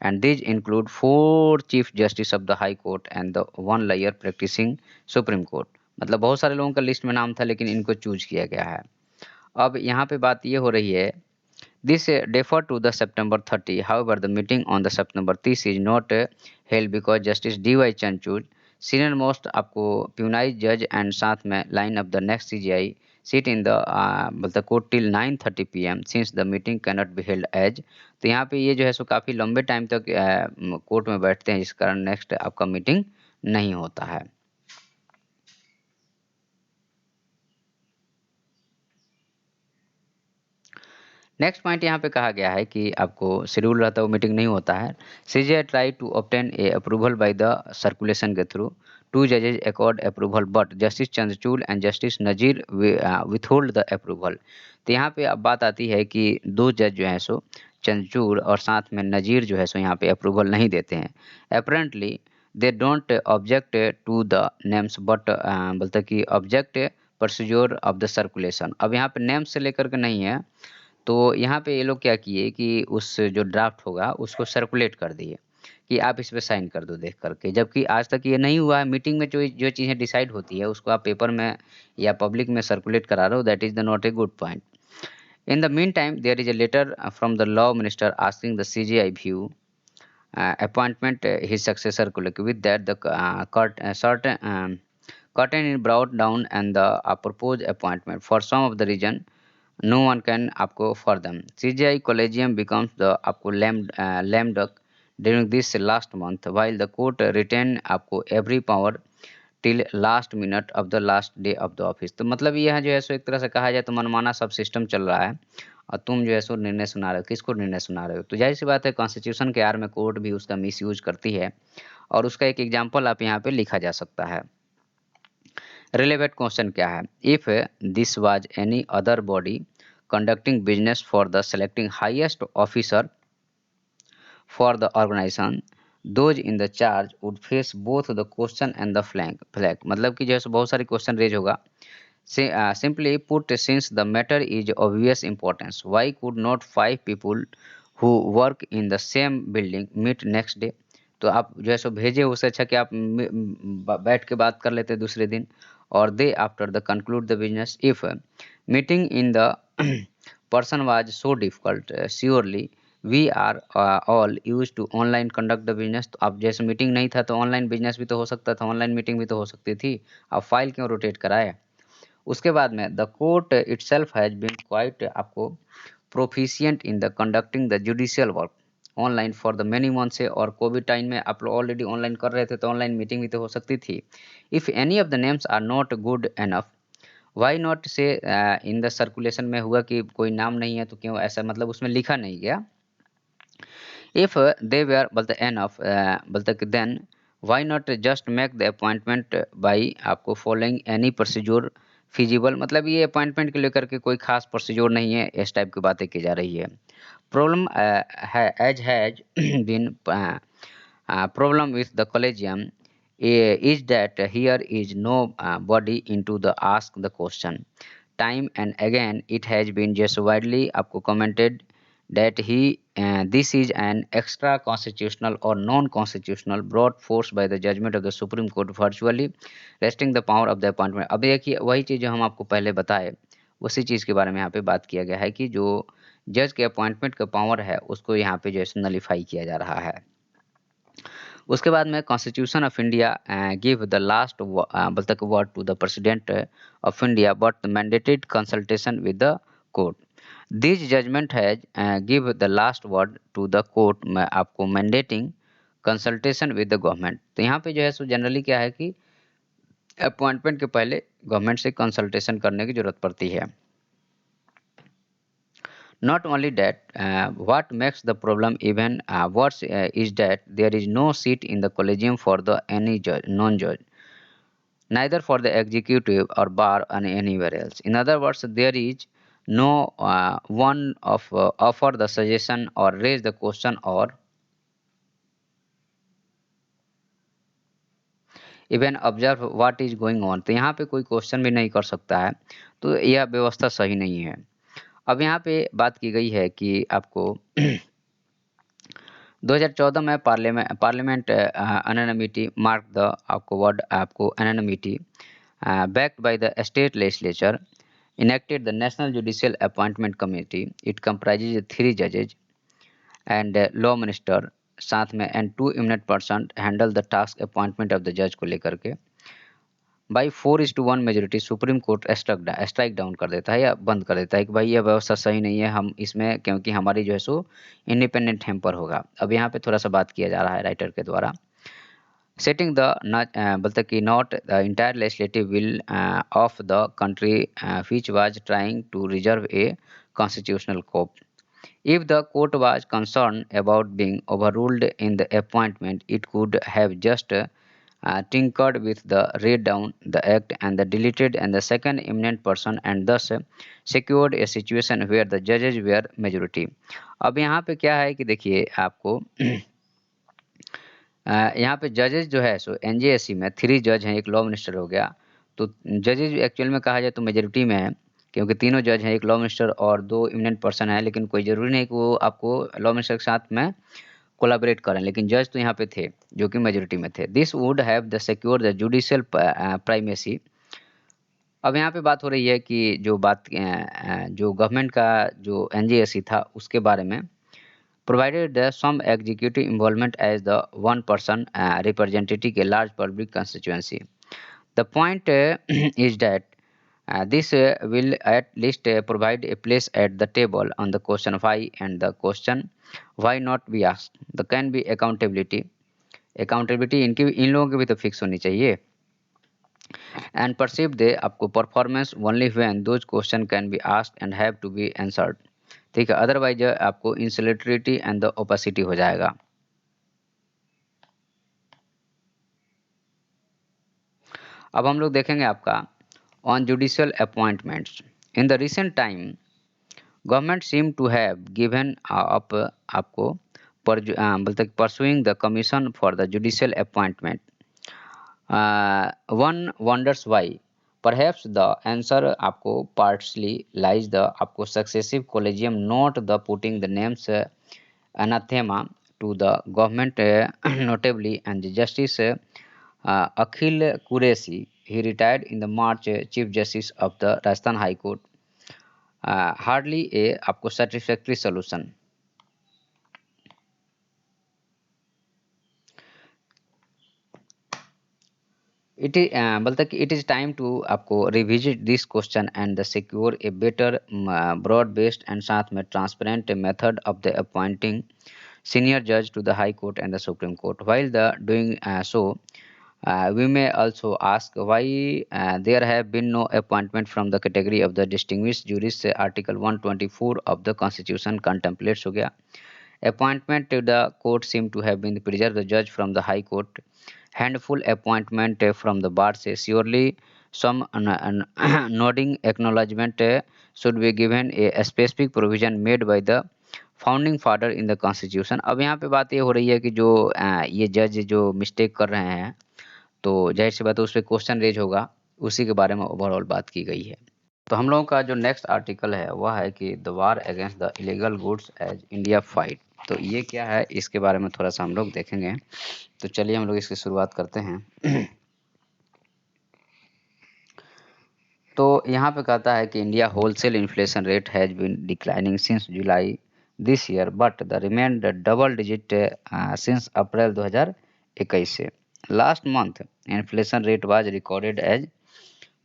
and these include 4 Chief Justice of the High Court and the 1 lawyer practicing Supreme Court। मतलब बहुत सारे लोगों का list में नाम था लेकिन इनको चूज किया गया है। अब यहाँ पे बात ये हो रही है this defer to the September 30 however the meeting on the September 30 is not held because Justice D.Y. Chanchud senior most आपको प्यूनाइज जज एंड साथ में line of the next CJI sit in the मतलब court till 9:30 PM since the meeting cannot be held as। तो यहाँ पे ये जो है सो काफ़ी लंबे टाइम तक कोर्ट में बैठते हैं जिस कारण नेक्स्ट आपका मीटिंग नहीं होता है। नेक्स्ट पॉइंट यहाँ पे कहा गया है कि आपको शेड्यूल रहता है वो मीटिंग नहीं होता है। CJI try to obtain a approval by the circulation के थ्रू टू जजेज accord approval but justice Chandrachud and justice Nazeer withhold the approval. तो यहाँ पे अब बात आती है कि 2 जज जो हैं सो चंद्रचूड़ और साथ में नजीर जो है सो यहाँ पे अप्रूवल नहीं देते हैं। Apparently they don't object to the names but बोलते कि object procedure of the circulation. अब यहाँ पे नेम्स से लेकर के नहीं है, तो यहाँ पे ये लोग क्या किए कि उस जो ड्राफ्ट होगा उसको सर्कुलेट कर दिए कि आप इस पे साइन कर दो देख करके, जबकि आज तक ये नहीं हुआ है। मीटिंग में जो जो चीज़ें डिसाइड होती है उसको आप पेपर में या पब्लिक में सर्कुलेट करा रहे हो, that is the not a good point. In the meantime there is a letter from the law minister asking the CJI view appointment his successor colleague with that the curtain is brought down and the proposed appointment for some of the region no one can आपको for them। CJI collegium becomes the आपको lame duck during this last month while the court retain आपको every power till last minute of the last day of the office. तो मतलब ये है जो है सो एक तरह से कहा जाए तो मनमाना सब सिस्टम चल रहा है और तुम जो है सो निर्णय सुना रहे हो। किसको निर्णय सुना रहे हो? तो जाहिर सी बात है कॉन्स्टिट्यूशन के आड़ में कोर्ट भी उसका मिसयूज करती है और उसका एक एग्जाम्पल आप यहाँ पे लिखा जा सकता है। रिलेवेंट क्वेश्चन क्या है? If this was any other body conducting business for the selecting highest officer for the organization those in the charge would face both the question and the flag। मतलब कि जो है सो बहुत सारे क्वेश्चन रेज होगा। Simply put since the matter is obvious importance why could not 5 people who work in the same building meet next day। तो आप जो है सो भेजे, उससे अच्छा कि आप बैठ के बात कर लेते दूसरे दिन। और they after the conclude the business if meeting in the person was so difficult surely we are all used to online conduct the business। तो अब जैसे मीटिंग नहीं था तो ऑनलाइन बिजनेस भी तो हो सकता था, ऑनलाइन मीटिंग भी तो हो सकती थी। अब फाइल क्यों रोटेट कराए? उसके बाद में the court itself has been quite आपको proficient in the conducting the judicial work online for the many month से। और कोविड टाइम में आप लोग ऑलरेडी ऑनलाइन कर रहे थे तो ऑनलाइन मीटिंग भी तो हो सकती थी। If any of the names are not good enough why not say in the circulation में हुआ कि कोई नाम नहीं है तो क्यों ऐसा, मतलब उसमें लिखा नहीं गया। इफ दे वेयर बोलते एनफ बोलते कि then why not just make the appointment by आपको फॉलोइंग एनी प्रोसीजर फिजिबल। मतलब ये अपॉइंटमेंट को लेकर के कोई खास प्रोसीजर नहीं है, इस टाइप की बातें की जा रही है। प्रॉब्लम है as has been problem with the collegium is that here is no body into the ask the question time and again it has been just widely आपको commented that this is an extra constitutional or non-constitutional brought force by the judgment of the Supreme Court virtually resting the power of the appointment। अब देखिए वही चीज़ जो हम आपको पहले बताए उसी चीज़ के बारे में यहाँ पे बात किया गया है कि जो जज के अपॉइंटमेंट का पावर है उसको यहाँ पे जो है नलीफाई किया जा रहा है। उसके बाद में constitution of India give the last बोलते word to the president of India but mandated consultation with the court. This judgment has give the last word to the court में आपको mandating consultation with the government. तो यहाँ पे जो है so generally क्या है कि अपॉइंटमेंट के पहले गवर्नमेंट से कंसल्टेशन करने की जरूरत पड़ती है। Not only that, what makes the problem even worse is that there is no seat in the collegium for the any judge, non-judge, neither for the executive or bar and anywhere else. In other words, there is no one of offer the suggestion or raise the question or even observe what is going on. तो यहाँ पे कोई question भी नहीं कर सकता है, तो यह व्यवस्था सही नहीं है। अब यहाँ पे बात की गई है कि आपको 2014 में पार्लियामेंट एनानिमिटी मार्क द आपको वर्ड आपको एनानिमिटी backed by the state legislature enacted the National Judicial Appointment Committee. It comprises 3 judges and law minister साथ में and 2 eminent person handle the task appointment of the judge को लेकर के by 4:1 majority supreme court strike down कर देता है या बंद कर देता है कि भाई यह व्यवस्था सही नहीं है, हम इसमें क्योंकि हमारी जो है सो इंडिपेंडेंट हेम्पर होगा। अब यहाँ पे थोड़ा सा बात किया जा रहा है राइटर के द्वारा सेटिंग द बोलते कि not the entire legislative will of the country which was trying to reserve a constitutional cop. If the court was concerned about being overruled in the appointment, it could have just tinkered with the read down the act and the deleted and the second eminent person and thus secured a situation where the judges were majority। अब यहाँ पे क्या है कि देखिए आपको यहाँ पे जजेस जो है सो एनजेएससी में 3 जज हैं, एक लॉ मिनिस्टर हो गया। तो जजेस एक्चुअल में कहा जाए तो मेजोरिटी में है क्योंकि तीनों जज हैं, एक लॉ मिनिस्टर और 2 इमिनेंट पर्सन है, लेकिन कोई ज़रूरी नहीं कि वो आपको लॉ मिनिस्टर के साथ में कोलैबोरेट करें, लेकिन जज तो यहाँ पे थे जो कि मेजोरिटी में थे। This would have the secure the judicial primacy. अब यहाँ पे बात हो रही है कि जो गवर्नमेंट का जो एनजेएससी था उसके बारे में provided some executive involvement as the one person representative a large public constituency। The point is that this will at least provide a place at the table on the question why and the question why not be asked। The can be accountability इन लोगों की भी तो fix होनी चाहिए and perceive they आपको performance only when those question can be asked and have to be answered। ठीक है, otherwise आपको इंसुलेटरिटी एंड द ओपेसिटी हो जाएगा। अब हम लोग देखेंगे आपका on judicial appointments in the recent time government seem to have given up आपको बोलते pursuing the commission for the judicial appointment. One wonders why Perhaps the answer आपको partially lies the आपको successive collegium not the putting the names anathema to the government notably and the justice Akhil Qureshi he retired in the March chief justice of the Rajasthan High Court hardly a आपको satisfactory solution। It is बोलता कि it is time to आपको revisit this question and the secure a better broad based and साथ में transparent method of the appointing senior judge to the High Court and the Supreme Court। While the doing so, we may also ask why there have been no appointment from the category of the distinguished jurists Article 124 of the Constitution contemplates हो गया। Appointment to the court seem to have been preserved the judge from the High Court handful appointment from the bar से surely some nodding acknowledgement should be given a specific provision made by the founding father in the constitution. अब यहाँ पे बात ये हो रही है कि जो ये जज जो मिस्टेक कर रहे हैं तो जाहिर सी बात है उस पर क्वेश्चन रेज होगा, उसी के बारे में ओवरऑल बात की गई है। तो हम लोगों का जो नेक्स्ट आर्टिकल है वह है कि the war against the illegal goods as India fight. तो ये क्या है, इसके बारे में थोड़ा सा हम लोग देखेंगे। तो चलिए हम लोग इसकी शुरुआत करते हैं। तो यहाँ पे कहता है कि India wholesale inflation rate has been declining since July this year but the remain double digit since April 2021 से। Last month inflation rate was recorded as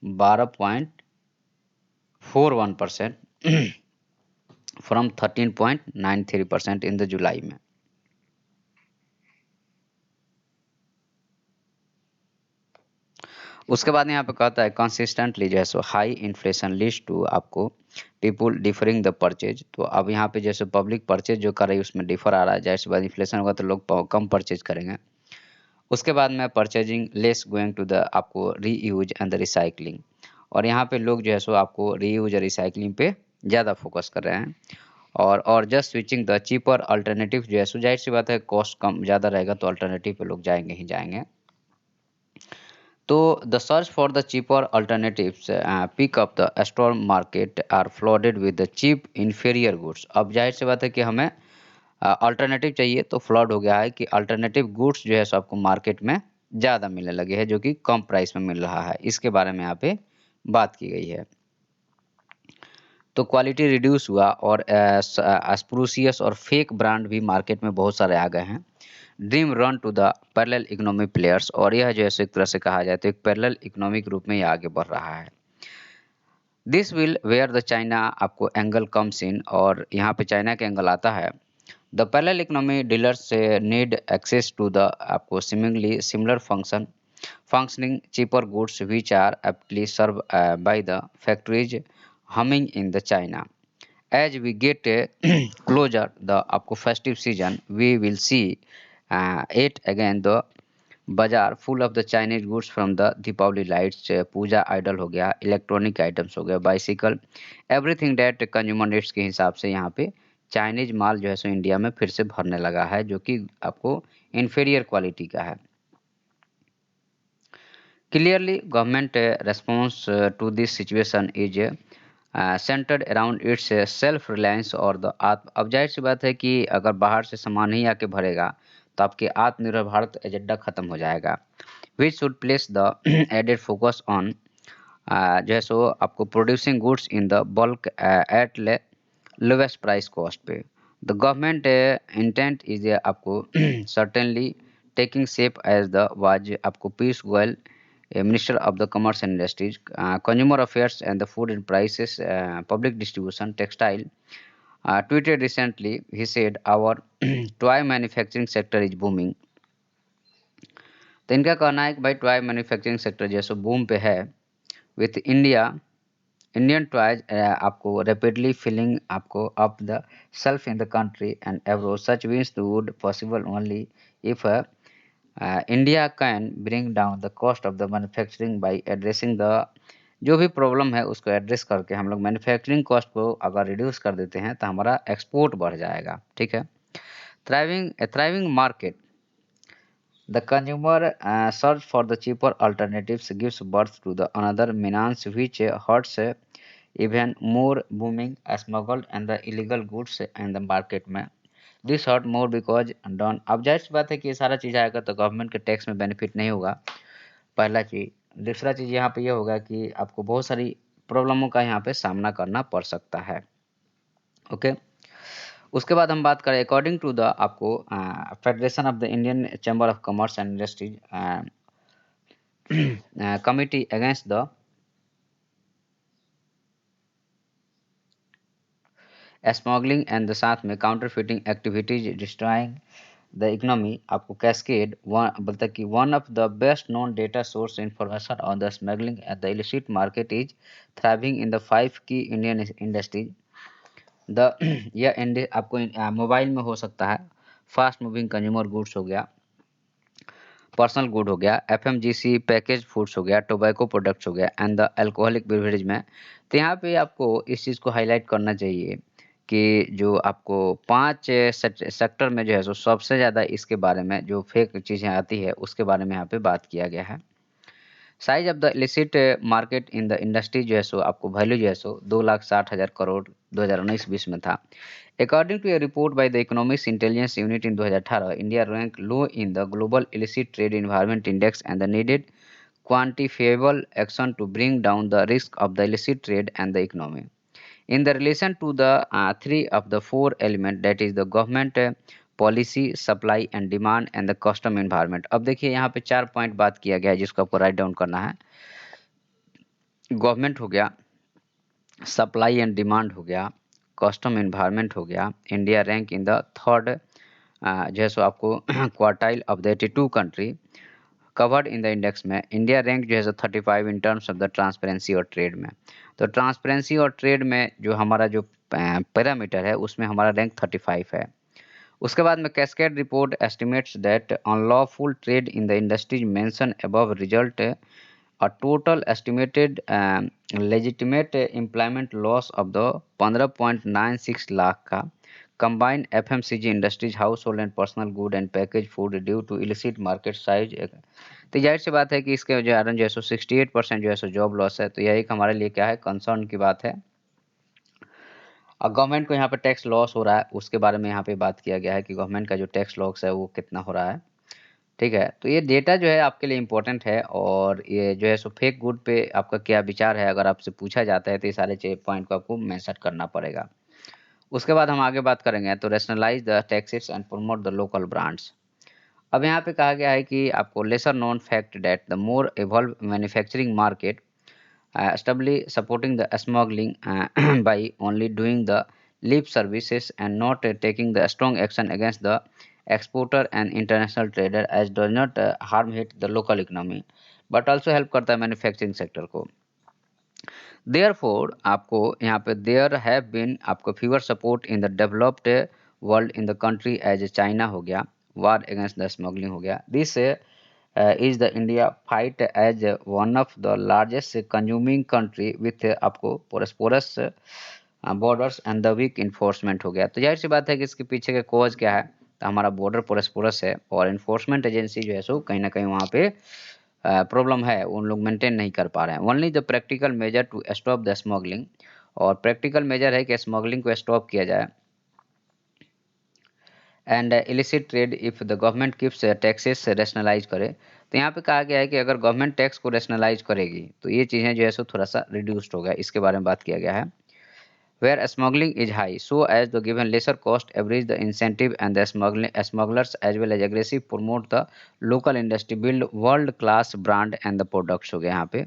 12.41% from 13.93% in the July में। उसके बाद यहाँ पे कहता है कंसिस्टेंटली जो है सो हाई इन्फ्लेशन लीड्स टू आपको पीपुल डिफरिंग द परचेज। तो अब यहाँ पे जैसे पब्लिक परचेज जो कर रही है उसमें डिफर आ रहा है, जैसे बाद इन्फ्लेशन होगा तो लोग कम परचेज करेंगे। उसके बाद में purchasing less going to the आपको री यूज एंड द रिसाइकलिंग। और यहाँ पे लोग जो है सो आपको री यूज और रिसाइकलिंग पे ज़्यादा फोकस कर रहे हैं। और just switching the cheaper alternative जो है सो जाहिर सी बात है कॉस्ट कम ज़्यादा रहेगा तो अल्टरनेटिव पे लोग जाएंगे ही जाएंगे। तो the search for the cheaper alternatives pick up the stock market are flooded with the cheap inferior goods. अब जाहिर सी बात है कि हमें अल्टरनेटिव चाहिए तो फ्लड हो गया है कि अल्टरनेटिव गुड्स जो है सो आपको मार्केट में ज़्यादा मिलने लगे हैं जो कि कम प्राइस में मिल रहा है। इसके बारे में यहाँ पे बात की गई है। तो क्वालिटी रिड्यूस हुआ और स्प्रूसियस और फेक ब्रांड भी मार्केट में बहुत सारे आ गए हैं। Dream run to the parallel economy players, और यह जो है एक तरह से कहा जाए तो एक पैरेलल इकोनॉमिक रूप में ये आगे बढ़ रहा है। This will where the China आपको एंगल कम्स इन, और यहाँ पे चाइना का एंगल आता है। The parallel economy dealers need access to the आपको similarly similar functioning cheaper goods which are aptly served by the factories humming in the China. As we get closer the आपको festive season, we will see it again the bazaar full of the Chinese goods from the Deepavali lights, puja idol हो गया, electronic items हो गया, bicycle, everything that consumer needs के हिसाब से यहाँ पे चाइनीज माल जो है सो इंडिया में फिर से भरने लगा है जो कि आपको इन्फीरियर क्वालिटी का है। Clearly, government response to this situation is centered around its self-reliance और द आत्म। अब जाहिर सी बात है कि अगर बाहर से सामान नहीं आके भरेगा तो आपके आत्मनिर्भर भारत एजेंडा खत्म हो जाएगा। Which should place the added focus on जो है सो आपको producing goods in the bulk at lowest price cost पे। द गवर्नमेंट इंटेंट इज आपको certainly taking shape as the was आपको Piyush Goyal Minister of the Commerce and Industries, Consumer Affairs and the Food and Prices, Public Distribution, Textile, tweeted recently. He said, "Our toy manufacturing sector is booming." तो इनका कहना है कि भाई toy manufacturing sector जैसे boom पे है विथ इंडियन टॉयज आपको रैपिडली फिलिंग आपको up the shelf in the country and abroad such means would possible only if India can bring down the cost of the manufacturing by addressing the जो भी problem है उसको address करके हम लोग manufacturing cost को अगर रिड्यूस कर देते हैं तो हमारा एक्सपोर्ट बढ़ जाएगा। ठीक है। Thriving market, the consumer search for the cheaper alternatives gives birth to the another menace which hurts even more booming smuggled and the illegal goods in the market में। This hurt more because done. अब जाहिर सी बात है कि ये सारा चीज़ आएगा तो गवर्नमेंट के टैक्स में बेनिफिट नहीं होगा, पहला चीज़। दूसरा चीज़ यहाँ पे ये होगा कि आपको बहुत सारी प्रॉब्लमों का यहाँ पे सामना करना पड़ सकता है। ओके। उसके बाद हम बात करें अकॉर्डिंग टू द आपको federation of the Indian chamber of commerce and industries committee against the smuggling and the साथ में counterfeiting activities destroying the economy आपको कैस्केड बोलता है कि one of the best known data source information on the smuggling and the illicit market is thriving in the 5 की Indian industries. The यह आपको mobile में हो सकता है, फास्ट मूविंग कंज्यूमर गुड्स हो गया, पर्सनल गुड हो गया, एफएमजीसी पैकेज फूड्स हो गया, टोबैको प्रोडक्ट्स हो गया एंड द अल्कोहलिक बेवरेज में। तो यहाँ पे आपको इस चीज़ को हाईलाइट करना चाहिए कि जो आपको 5 सेक्टर में जो है सो सबसे ज़्यादा इसके बारे में जो फेक चीज़ें आती है उसके बारे में यहाँ पे बात किया गया है। Size of the illicit market in the industry जो है सो आपको वैल्यू जो है सो 2,60,000 करोड़ 2019-20 में था। According to a report by the economics intelligence unit in 2018, India rank low in the global illicit trade environment index and the needed quantifiable action to bring down the risk of the illicit trade and the economy. In the relation to the three of the four element, that is the government policy, supply and demand and the custom environment. अब देखिए यहाँ पे 4 point बात किया गया है जिसको आपको राइट डाउन करना है। गवर्नमेंट हो गया, सप्लाई एंड डिमांड हो गया, कस्टम एनवायरनमेंट हो गया। India rank in the third जो है सो आपको quartile of the 82 country covered in the index में। इंडिया रैंक जो है सो 35 in terms of the transparency और ट्रेड में। तो ट्रांसपेरेंसी और ट्रेड में जो हमारा जो पैरामीटर है उसमें हमारा रैंक 35 है। उसके बाद में cascade report estimates that unlawful trade in the industries mention above result a total estimated legitimate employment loss of the 15.96 lakh का combined FMCG industries household and personal good and package food due to illicit market size. तो जाहिर सी बात है कि इसके कारण जो है सो 68% जो है सो जॉब लॉस है। तो यह एक हमारे लिए क्या है, कंसर्न की बात है। और गवर्नमेंट को यहाँ पे टैक्स लॉस हो रहा है, उसके बारे में यहाँ पे बात किया गया है कि गवर्नमेंट का जो टैक्स लॉस है वो कितना हो रहा है। ठीक है, तो ये डेटा जो है आपके लिए इम्पोर्टेंट है। और ये जो है सो फेक गुड पे आपका क्या विचार है, अगर आपसे पूछा जाता है तो ये सारे पॉइंट को आपको मेंशन करना पड़ेगा। उसके बाद हम आगे बात करेंगे तो rationalise the taxes and promote the local brands. अब यहाँ पे कहा गया है कि आपको lesser known fact that the more evolve manufacturing market stably supporting the smuggling by only doing the lip services and not taking the strong action against the exporter and international trader as does not harm hit the local economy but also help करता है manufacturing sector को। Therefore आपको यहाँ पे there have been आपको fewer support in the developed world in the country as China हो गया, war against the smuggling हो गया। This is the India fight as one of the largest consuming country with आपको porous borders and the weak enforcement हो गया। तो जाहिर सी बात है कि इसके पीछे का कॉज क्या है, तो हमारा बॉर्डर पोरस है और इन्फोर्समेंट एजेंसी जो है सो कहीं ना कहीं वहाँ पे प्रॉब्लम है, उन लोग मेंटेन नहीं कर पा रहे हैं। Only the practical measure to stop the smuggling, और प्रैक्टिकल मेजर है कि स्मगलिंग को स्टॉप किया जाए and illicit trade if the government keeps taxes rationalise करे। तो यहाँ पे कहा गया है कि अगर गवर्नमेंट टैक्स को रैशनलाइज करेगी तो ये चीज़ें जो है सो थोड़ा सा रिड्यूस्ड होगा, इसके बारे में बात किया गया है। Where smuggling is high, so as the given lesser cost average the incentive and the smugglers as well as aggressive promote the local industry, build world class brand and the products हो गए यहाँ पे।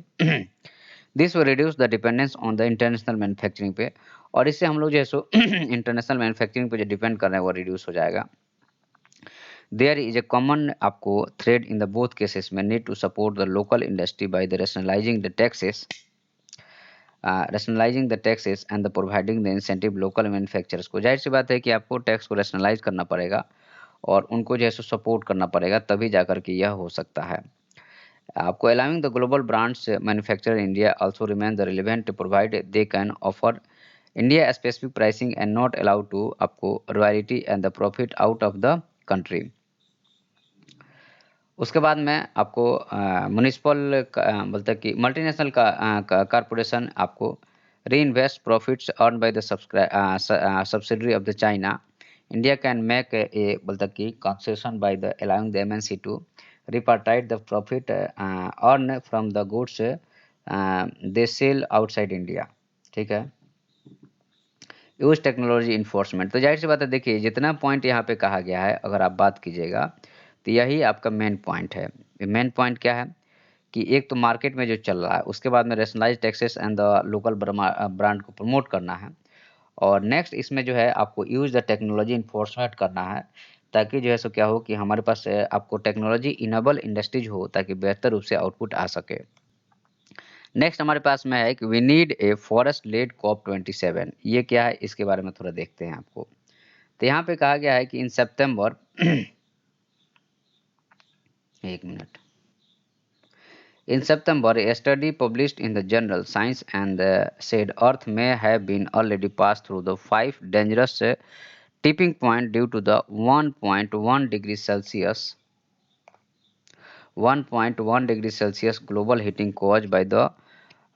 This will reduce the dependence on the international manufacturing पे, और इससे हम लोग जो है सो इंटरनेशनल मैन्युफैक्चरिंग पे जो डिपेंड कर रहे हैं वो रिड्यूस हो जाएगा। There is a common आपको thread in the both cases में need to support the local industry by the rationalizing the taxes and the providing the incentive local manufacturers को। जाहिर सी बात है कि आपको टैक्स को रैशनलाइज करना पड़ेगा और उनको जो है सो सपोर्ट करना पड़ेगा, तभी जाकर के यह हो सकता है। आपको allowing the global brands manufacturer in India also remain the relevant to provide they can offer India specific pricing and not allowed to आपको royalty and the profit out of the country। उसके बाद में आपको municipal बोलते हैं कि multinational का corporation आपको reinvest profits earn by the subsidiary of the China. India can make a बोलते हैं कि concession by the allowing the MNC to repatriate the profit earn from the goods they sell outside India. ठीक है, use technology enforcement. तो जाहिर सी बात है, देखिए जितना पॉइंट यहाँ पे कहा गया है अगर आप बात कीजिएगा तो यही आपका मेन पॉइंट है। मेन पॉइंट क्या है कि एक तो मार्केट में जो चल रहा है, उसके बाद में rationalise taxes and the local brand को प्रमोट करना है, और नेक्स्ट इसमें जो है आपको यूज द टेक्नोलॉजी इन्फोर्समेंट करना है, ताकि जो है सो क्या हो कि हमारे पास आपको टेक्नोलॉजी इनेबल इंडस्ट्रीज हो ताकि बेहतर रूप से आउटपुट आ सके। नेक्स्ट हमारे पास में है कि we need a forest led COP 27। ये क्या है, इसके बारे में थोड़ा देखते हैं आपको। तो यहाँ पे कहा गया है कि इन सितंबर एक minute, in September, a study published in the journal Science and said Earth may have been already passed through the 5 dangerous tipping point due to the 1.1 degree Celsius 1.1 degree Celsius global heating cause by the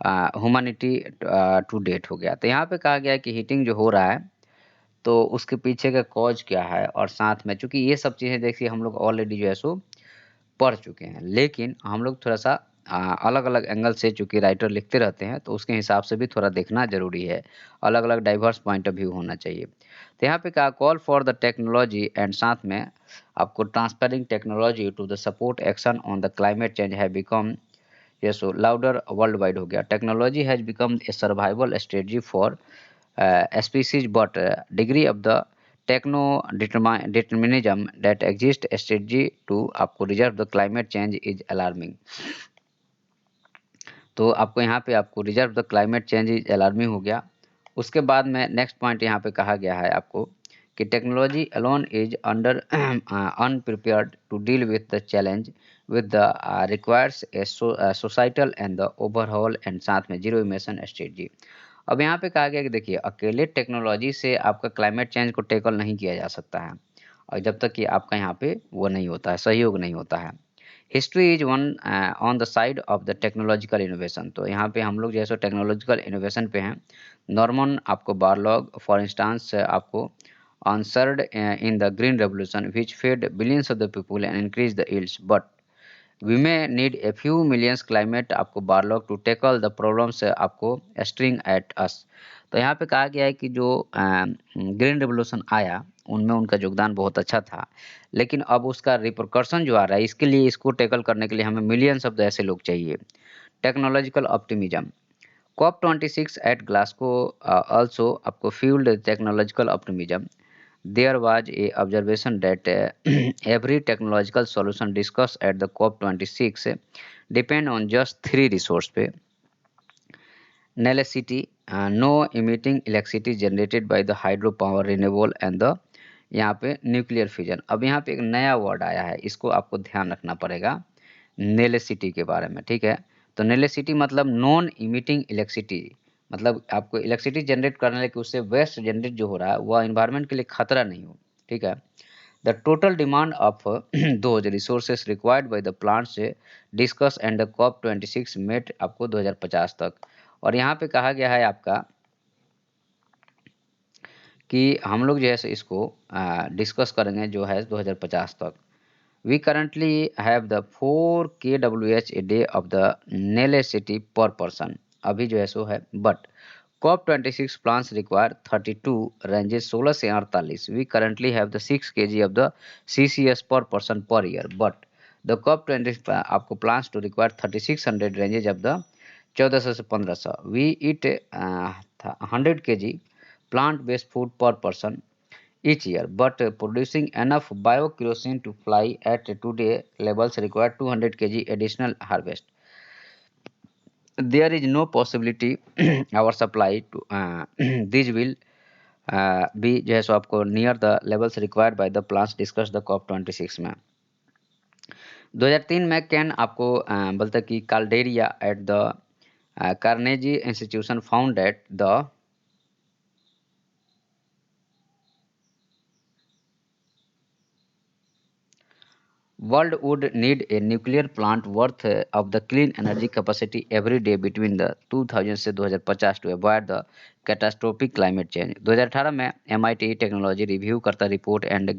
humanity to date हो गया। तो यहाँ पे कहा गया है कि heating जो हो रहा है तो उसके पीछे का कॉज क्या है, और साथ में चूंकि ये सब चीज़ें देखिए हम लोग ऑलरेडी जो है सो पढ़ चुके हैं, लेकिन हम लोग थोड़ा-सा अलग-अलग एंगल से चूँकि राइटर लिखते रहते हैं, तो उसके हिसाब से भी थोड़ा देखना ज़रूरी है। अलग-अलग डाइवर्स पॉइंट ऑफ व्यू होना चाहिए। तो यहाँ पे कहा call for the technology and साथ में आपको transferring technology to the support action on the climate change have become ये सो लाउडर वर्ल्ड वाइड हो गया। Technology has become a survival strategy for species, but degree of the techno determinism that exists strategy to आपको reserve the climate change is alarming। तो आपको यहाँ पे आपको reserve the climate change is alarming हो गया। उसके बाद में नेक्स्ट पॉइंट यहाँ पे कहा गया है आपको कि technology alone is under unprepared to deal with the challenge with the requires a societal and the overall and साथ में जीरो इमिशन स्ट्रेटजी। अब यहाँ पे कहा गया कि देखिए अकेले टेक्नोलॉजी से आपका क्लाइमेट चेंज को टैकल नहीं किया जा सकता है, और जब तक कि आपका यहाँ पे वो नहीं होता है, सहयोग नहीं होता है। History is one on the side of the technological innovation. तो यहाँ पे हम लोग जैसे टेक्नोलॉजिकल इनोवेशन पे हैं। नॉर्मन आपको बारलॉग फॉर इंस्टांस आपको answered in the green revolution which fed billions of the people and increase the yields, but we may need a few millions climate आपको Borlaug to tackle the problems आपको staring at us. तो यहाँ पे कहा गया है कि जो ग्रीन रेवोल्यूशन आया उनमें उनका योगदान बहुत अच्छा था, लेकिन अब उसका रिपरकर्सन जो आ रहा है इसके लिए इसको टैकल करने के लिए हमें मिलियंस ऑफ ऐसे लोग चाहिए। Technological optimism COP 26 at Glasgow also आपको fueled technological optimism. There was a observation that every technological solution discussed at the COP26 depend on just three resources पे necessity, no emitting electricity generated by the hydropower renewable and the यहाँ पे nuclear fusion. अब यहाँ पे एक नया word आया है, इसको आपको ध्यान रखना पड़ेगा नेलेसिटी के बारे में, ठीक है। तो नेलेसिटी मतलब नॉन इमिटिंग इलेक्ट्रिसिटी, मतलब आपको इलेक्ट्रिसिटी जनरेट करने के उससे वेस्ट जनरेट जो हो रहा है वह इन्वायरमेंट के लिए खतरा नहीं हो, ठीक है। The total demand of those resources required by the plants discuss and the COP 26 met आपको 2050 तक। और यहाँ पे कहा गया है आपका कि हम लोग जो है इसको डिस्कस करेंगे जो है 2050 तक। We currently have the 4 kWh a day of the electricity per person, अभी जो है सो है, but COP 26 plans require 32 ranges 16 से 48। We currently have the 6 kg of the CCS per person per year, but the COP 20 आपको plans to require 3600 ranges of the 1400 से 1500। We eat 100 kg plant based food per person each year, but producing enough biokerosene to fly at today levels require 200 kg additional harvest. There is no possibility our supply to these will be जो है सो आपको near the levels required by the plants discussed the COP 26 में। 2003 में can आपको बोलता है कि Caldeira at the Carnegie institution found that the world would need a nuclear plant worth of the clean energy capacity every day between the 2000 से 2050 to avoid the catastrophic climate change। 2018 में MIT technology review करता report and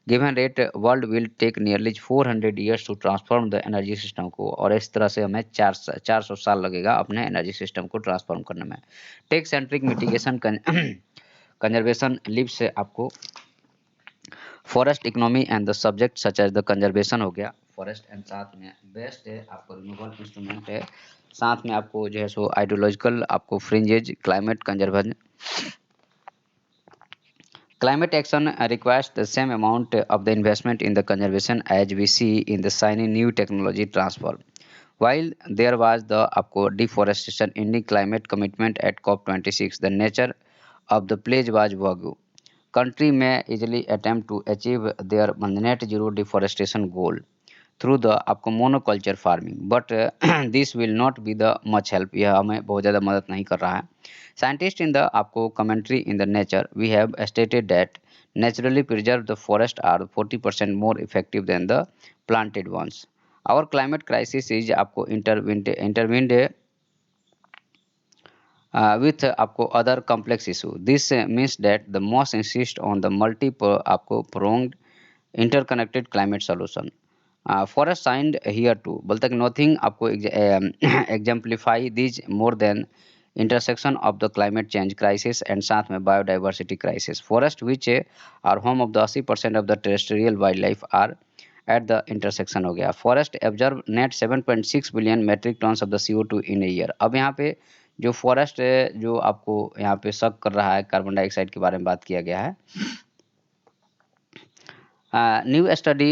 given rate world will take nearly 400 years to transform the energy system को, और इस तरह से हमें 400 साल लगेगा अपने एनर्जी सिस्टम को ट्रांसफॉर्म करने में। Tech centric mitigation conservation lives आपको forest economy and the subject such as the conservation हो गया फॉरेस्ट, एंड साथ में बेस्ट है आपको रिन्यूएबल इंस्ट्रूमेंट है, साथ में आपको जो है सो आइडियोलॉजिकल आपको fringes climate conservation. Climate action requires the same amount of the investment in the conservation as we see in the shiny new technology transfer. While there was the आपको deforestation ending climate commitment at COP26, the nature of the pledge was vague. Country may easily attempt to achieve their net zero deforestation goal through the आपको monoculture farming, but this will not be the much help, यह हमें बहुत ज़्यादा मदद नहीं कर रहा है। Scientists in the आपको commentary in the nature we have stated that naturally preserved the forest are 40% more effective than the planted ones। और क्लाइमेट क्राइसिस इज आपको इंटरविंड with आपको other complex issue. This means that the most insist on the multiple आपको pronged interconnected climate solution. Forest signed here too. बोलता है कि nothing आपको exemplify these more than intersection of the climate change crisis and साथ में biodiversity crisis. Forest which are home of the 80% of the terrestrial wildlife are at the intersection हो गया. Forest absorb net 7.6 billion metric tons of the CO2 in a year. अब यहाँ पे जो forest जो आपको यहाँ पे शक कर रहा है कार्बन डाइऑक्साइड के बारे में बात किया गया है. New study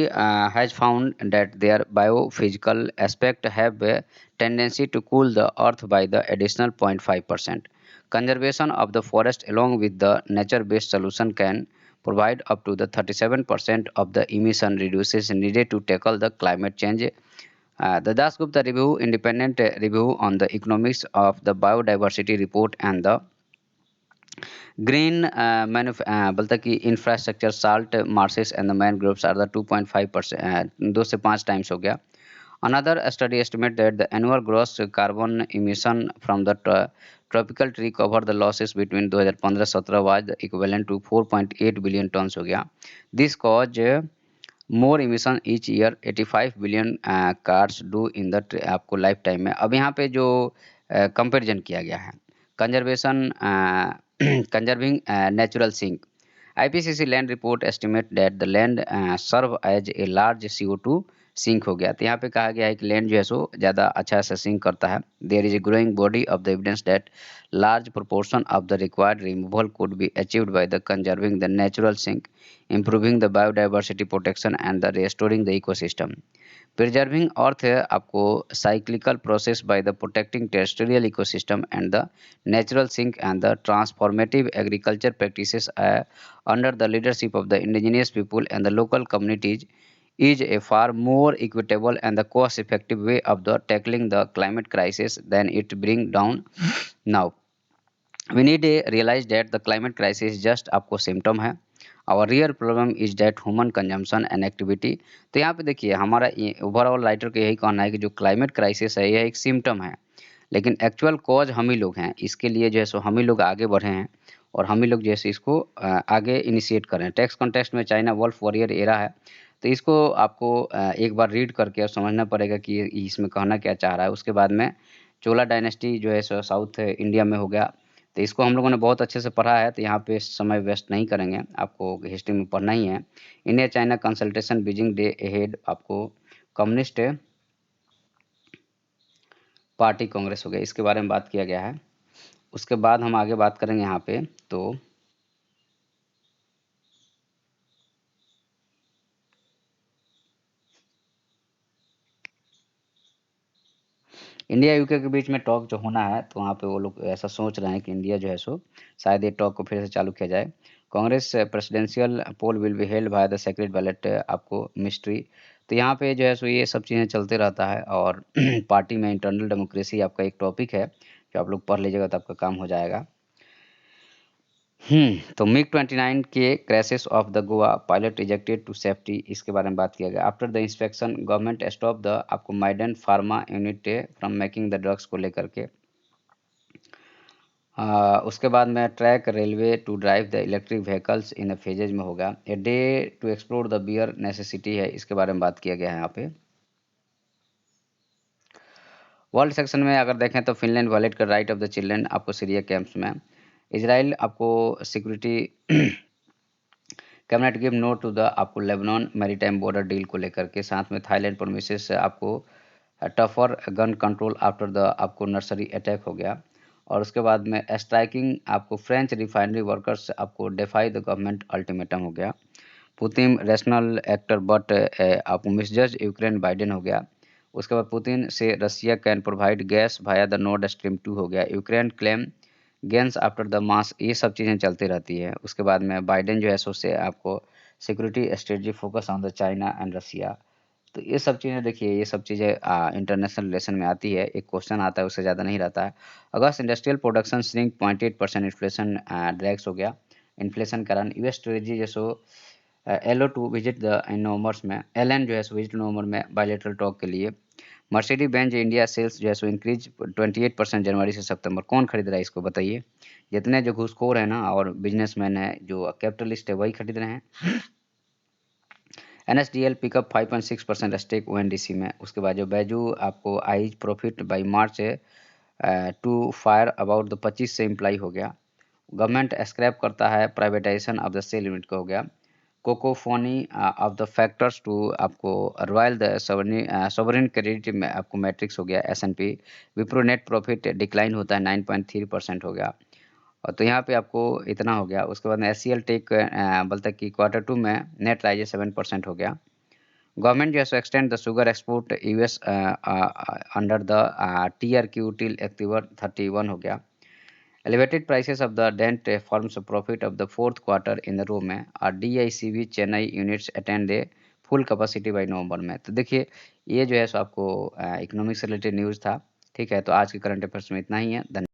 has found that their biophysical aspect have a tendency to cool the earth by the additional 0.5%. Conservation of the forest along with the nature-based solution can provide up to the 37% of the emission reduces needed to tackle the climate change. The Das Gupta review, independent review on the economics of the biodiversity report and the green बोलता कि infrastructure salt marshes and the mangroves are the 2.5%, 2 से 5 times हो गया. Another study estimate that the annual gross carbon emission from the tropical tree cover the losses between 2015-17 was equivalent to 4.8 billion tons हो गया. This cause more emission each year 85 billion cars do in the आपको life time में. अब यहाँ पे जो comparison किया गया है conservation conserving natural sink. IPCC land report estimate that the land serve as a large CO2 sink हो गया. तो यहाँ पे कहा गया है कि लैंड जो है सो ज़्यादा अच्छा से सिंक करता है. There is a growing body of the evidence that large proportion of the required removal could be achieved by the conserving the natural sink, improving the biodiversity protection and the restoring the ecosystem. Preserving earth है आपको cyclical process by the protecting terrestrial ecosystem and the natural sink and the transformative agriculture practices under the leadership of the indigenous people and the local communities is a far more equitable and the cost effective way of the tackling the climate crisis than it bring down now. We need to realize that the climate crisis just आपको symptom है. Our real problem is that human consumption and activity. तो यहाँ पे देखिए हमारा overall writer का यही कहना है कि जो क्लाइमेट क्राइसिस है यह एक सिम्टम है, लेकिन एक्चुअल कॉज हम ही लोग हैं. इसके लिए जो है सो हम ही लोग आगे बढ़े हैं और हम ही लोग जैसे इसको आगे इनिशिएट करें. टेक्स्ट कॉन्टेक्स्ट में चाइना वुल्फ वॉरियर एरा है, तो इसको आपको एक बार रीड करके और समझना पड़ेगा कि इसमें कहना क्या चाह रहा है. उसके बाद में चोला डायनेस्टी जो है सो साउथ इंडिया में हो गया, तो इसको हम लोगों ने बहुत अच्छे से पढ़ा है, तो यहाँ पे समय वेस्ट नहीं करेंगे, आपको हिस्ट्री में पढ़ना ही है. India China consultation Beijing day ahead आपको कम्युनिस्ट पार्टी कांग्रेस हो गया, इसके बारे में बात किया गया है. उसके बाद हम आगे बात करेंगे यहाँ पे. तो इंडिया यूके के बीच में टॉक जो होना है, तो वहाँ पे वो लोग ऐसा सोच रहे हैं कि इंडिया जो है सो शायद ये टॉक को फिर से चालू किया जाए. Congress presidential poll will be held by the secret ballot आपको मिस्ट्री. तो यहाँ पे जो है सो ये सब चीज़ें चलते रहता है और पार्टी में इंटरनल डेमोक्रेसी आपका एक टॉपिक है, जो आप लोग पढ़ लीजिएगा तो आपका काम हो जाएगा. तो मिग 29 के crashes of the Goa pilot rejected to safety, इसके बारे में बात किया गया. After the inspection government stop the आपको Maiden pharma unit from making the drugs को लेकर के. उसके बाद में track railway to drive the electric vehicles in phases में होगा. A day to explore the beer necessity है, इसके बारे में बात किया गया है यहाँ पे. वर्ल्ड सेक्शन में अगर देखें तो फिनलैंड वायलेट कर राइट ऑफ द चिल्ड्रन आपको सीरिया कैंप्स में. इजराइल आपको security cabinet give no to the आपको लेबनान मैरीटाइम बॉर्डर डील को लेकर के. साथ में थाईलैंड प्रोमिसेस आपको tougher gun control after the आपको नर्सरी अटैक हो गया. और उसके बाद में स्ट्राइकिंग आपको फ्रेंच रिफाइनरी वर्कर्स आपको डिफाई द गवर्नमेंट अल्टीमेटम हो गया. पुतिन रैशनल एक्टर बट आपको मिसजज यूक्रेन बाइडेन हो गया. उसके बाद पुतिन से Russia can provide gas via the Nord Stream 2 हो गया. Ukraine claim gains after the mass, ये सब चीज़ें चलती रहती है. उसके बाद में बाइडेन जो है सो से आपको security strategy focus on the China and Russia. तो ये सब चीज़ें देखिए, ये सब चीज़ें इंटरनेशनल रिलेशन में आती है. एक क्वेश्चन आता है, उससे ज़्यादा नहीं रहता है. August industrial production shrink 0.8%, inflation drags हो गया. इन्फ्लेशन कारण यूएस ट्रेजरी जो सो LO to visit the in November में, एलएन जो है सो विजिट नवंबर में बायलैटरल टॉक के लिए। मर्सिडीज बेंज इंडिया सेल्स जो है सो इंक्रीज 28% जनवरी से सितंबर। कौन खरीद रहा है इसको बताइए? जितने जो घूसखोर है ना और बिजनेसमैन है जो कैपिटलिस्ट है वही खरीद रहे हैं। एनएसडीएल पिकअप 5.6% स्टेक ओएनडीसी में। उसके बाद जो बैजू आपको eyes profit by March to fire about the 25 से इम्प्लाई हो गया। गवर्नमेंट स्क्रैप करता है privatisation of the cell unit का हो गया। Cacophony of the factors to आपको रॉयल द सोवरेन क्रेडिट में आपको मैट्रिक्स हो गया SNP. Wipro net profit decline होता है 9.3% हो गया। और तो यहाँ पे आपको इतना हो गया। उसके बाद में एस सी एल टेक बोलता है कि Q2 में नेट राइज 7% हो गया। गवर्नमेंट जो है सो extend the sugar export US under the TRQ till October 31 हो गया। Elevated prices of the dent forms profit of the fourth quarter in row में। और DICV Chennai units attend a full capacity by November में। तो देखिए ये जो है सो आपको इकोनॉमिक से रिलेटेड न्यूज़ था। ठीक है, तो आज के करंट अफेयर्स में इतना ही है। धन्यवाद।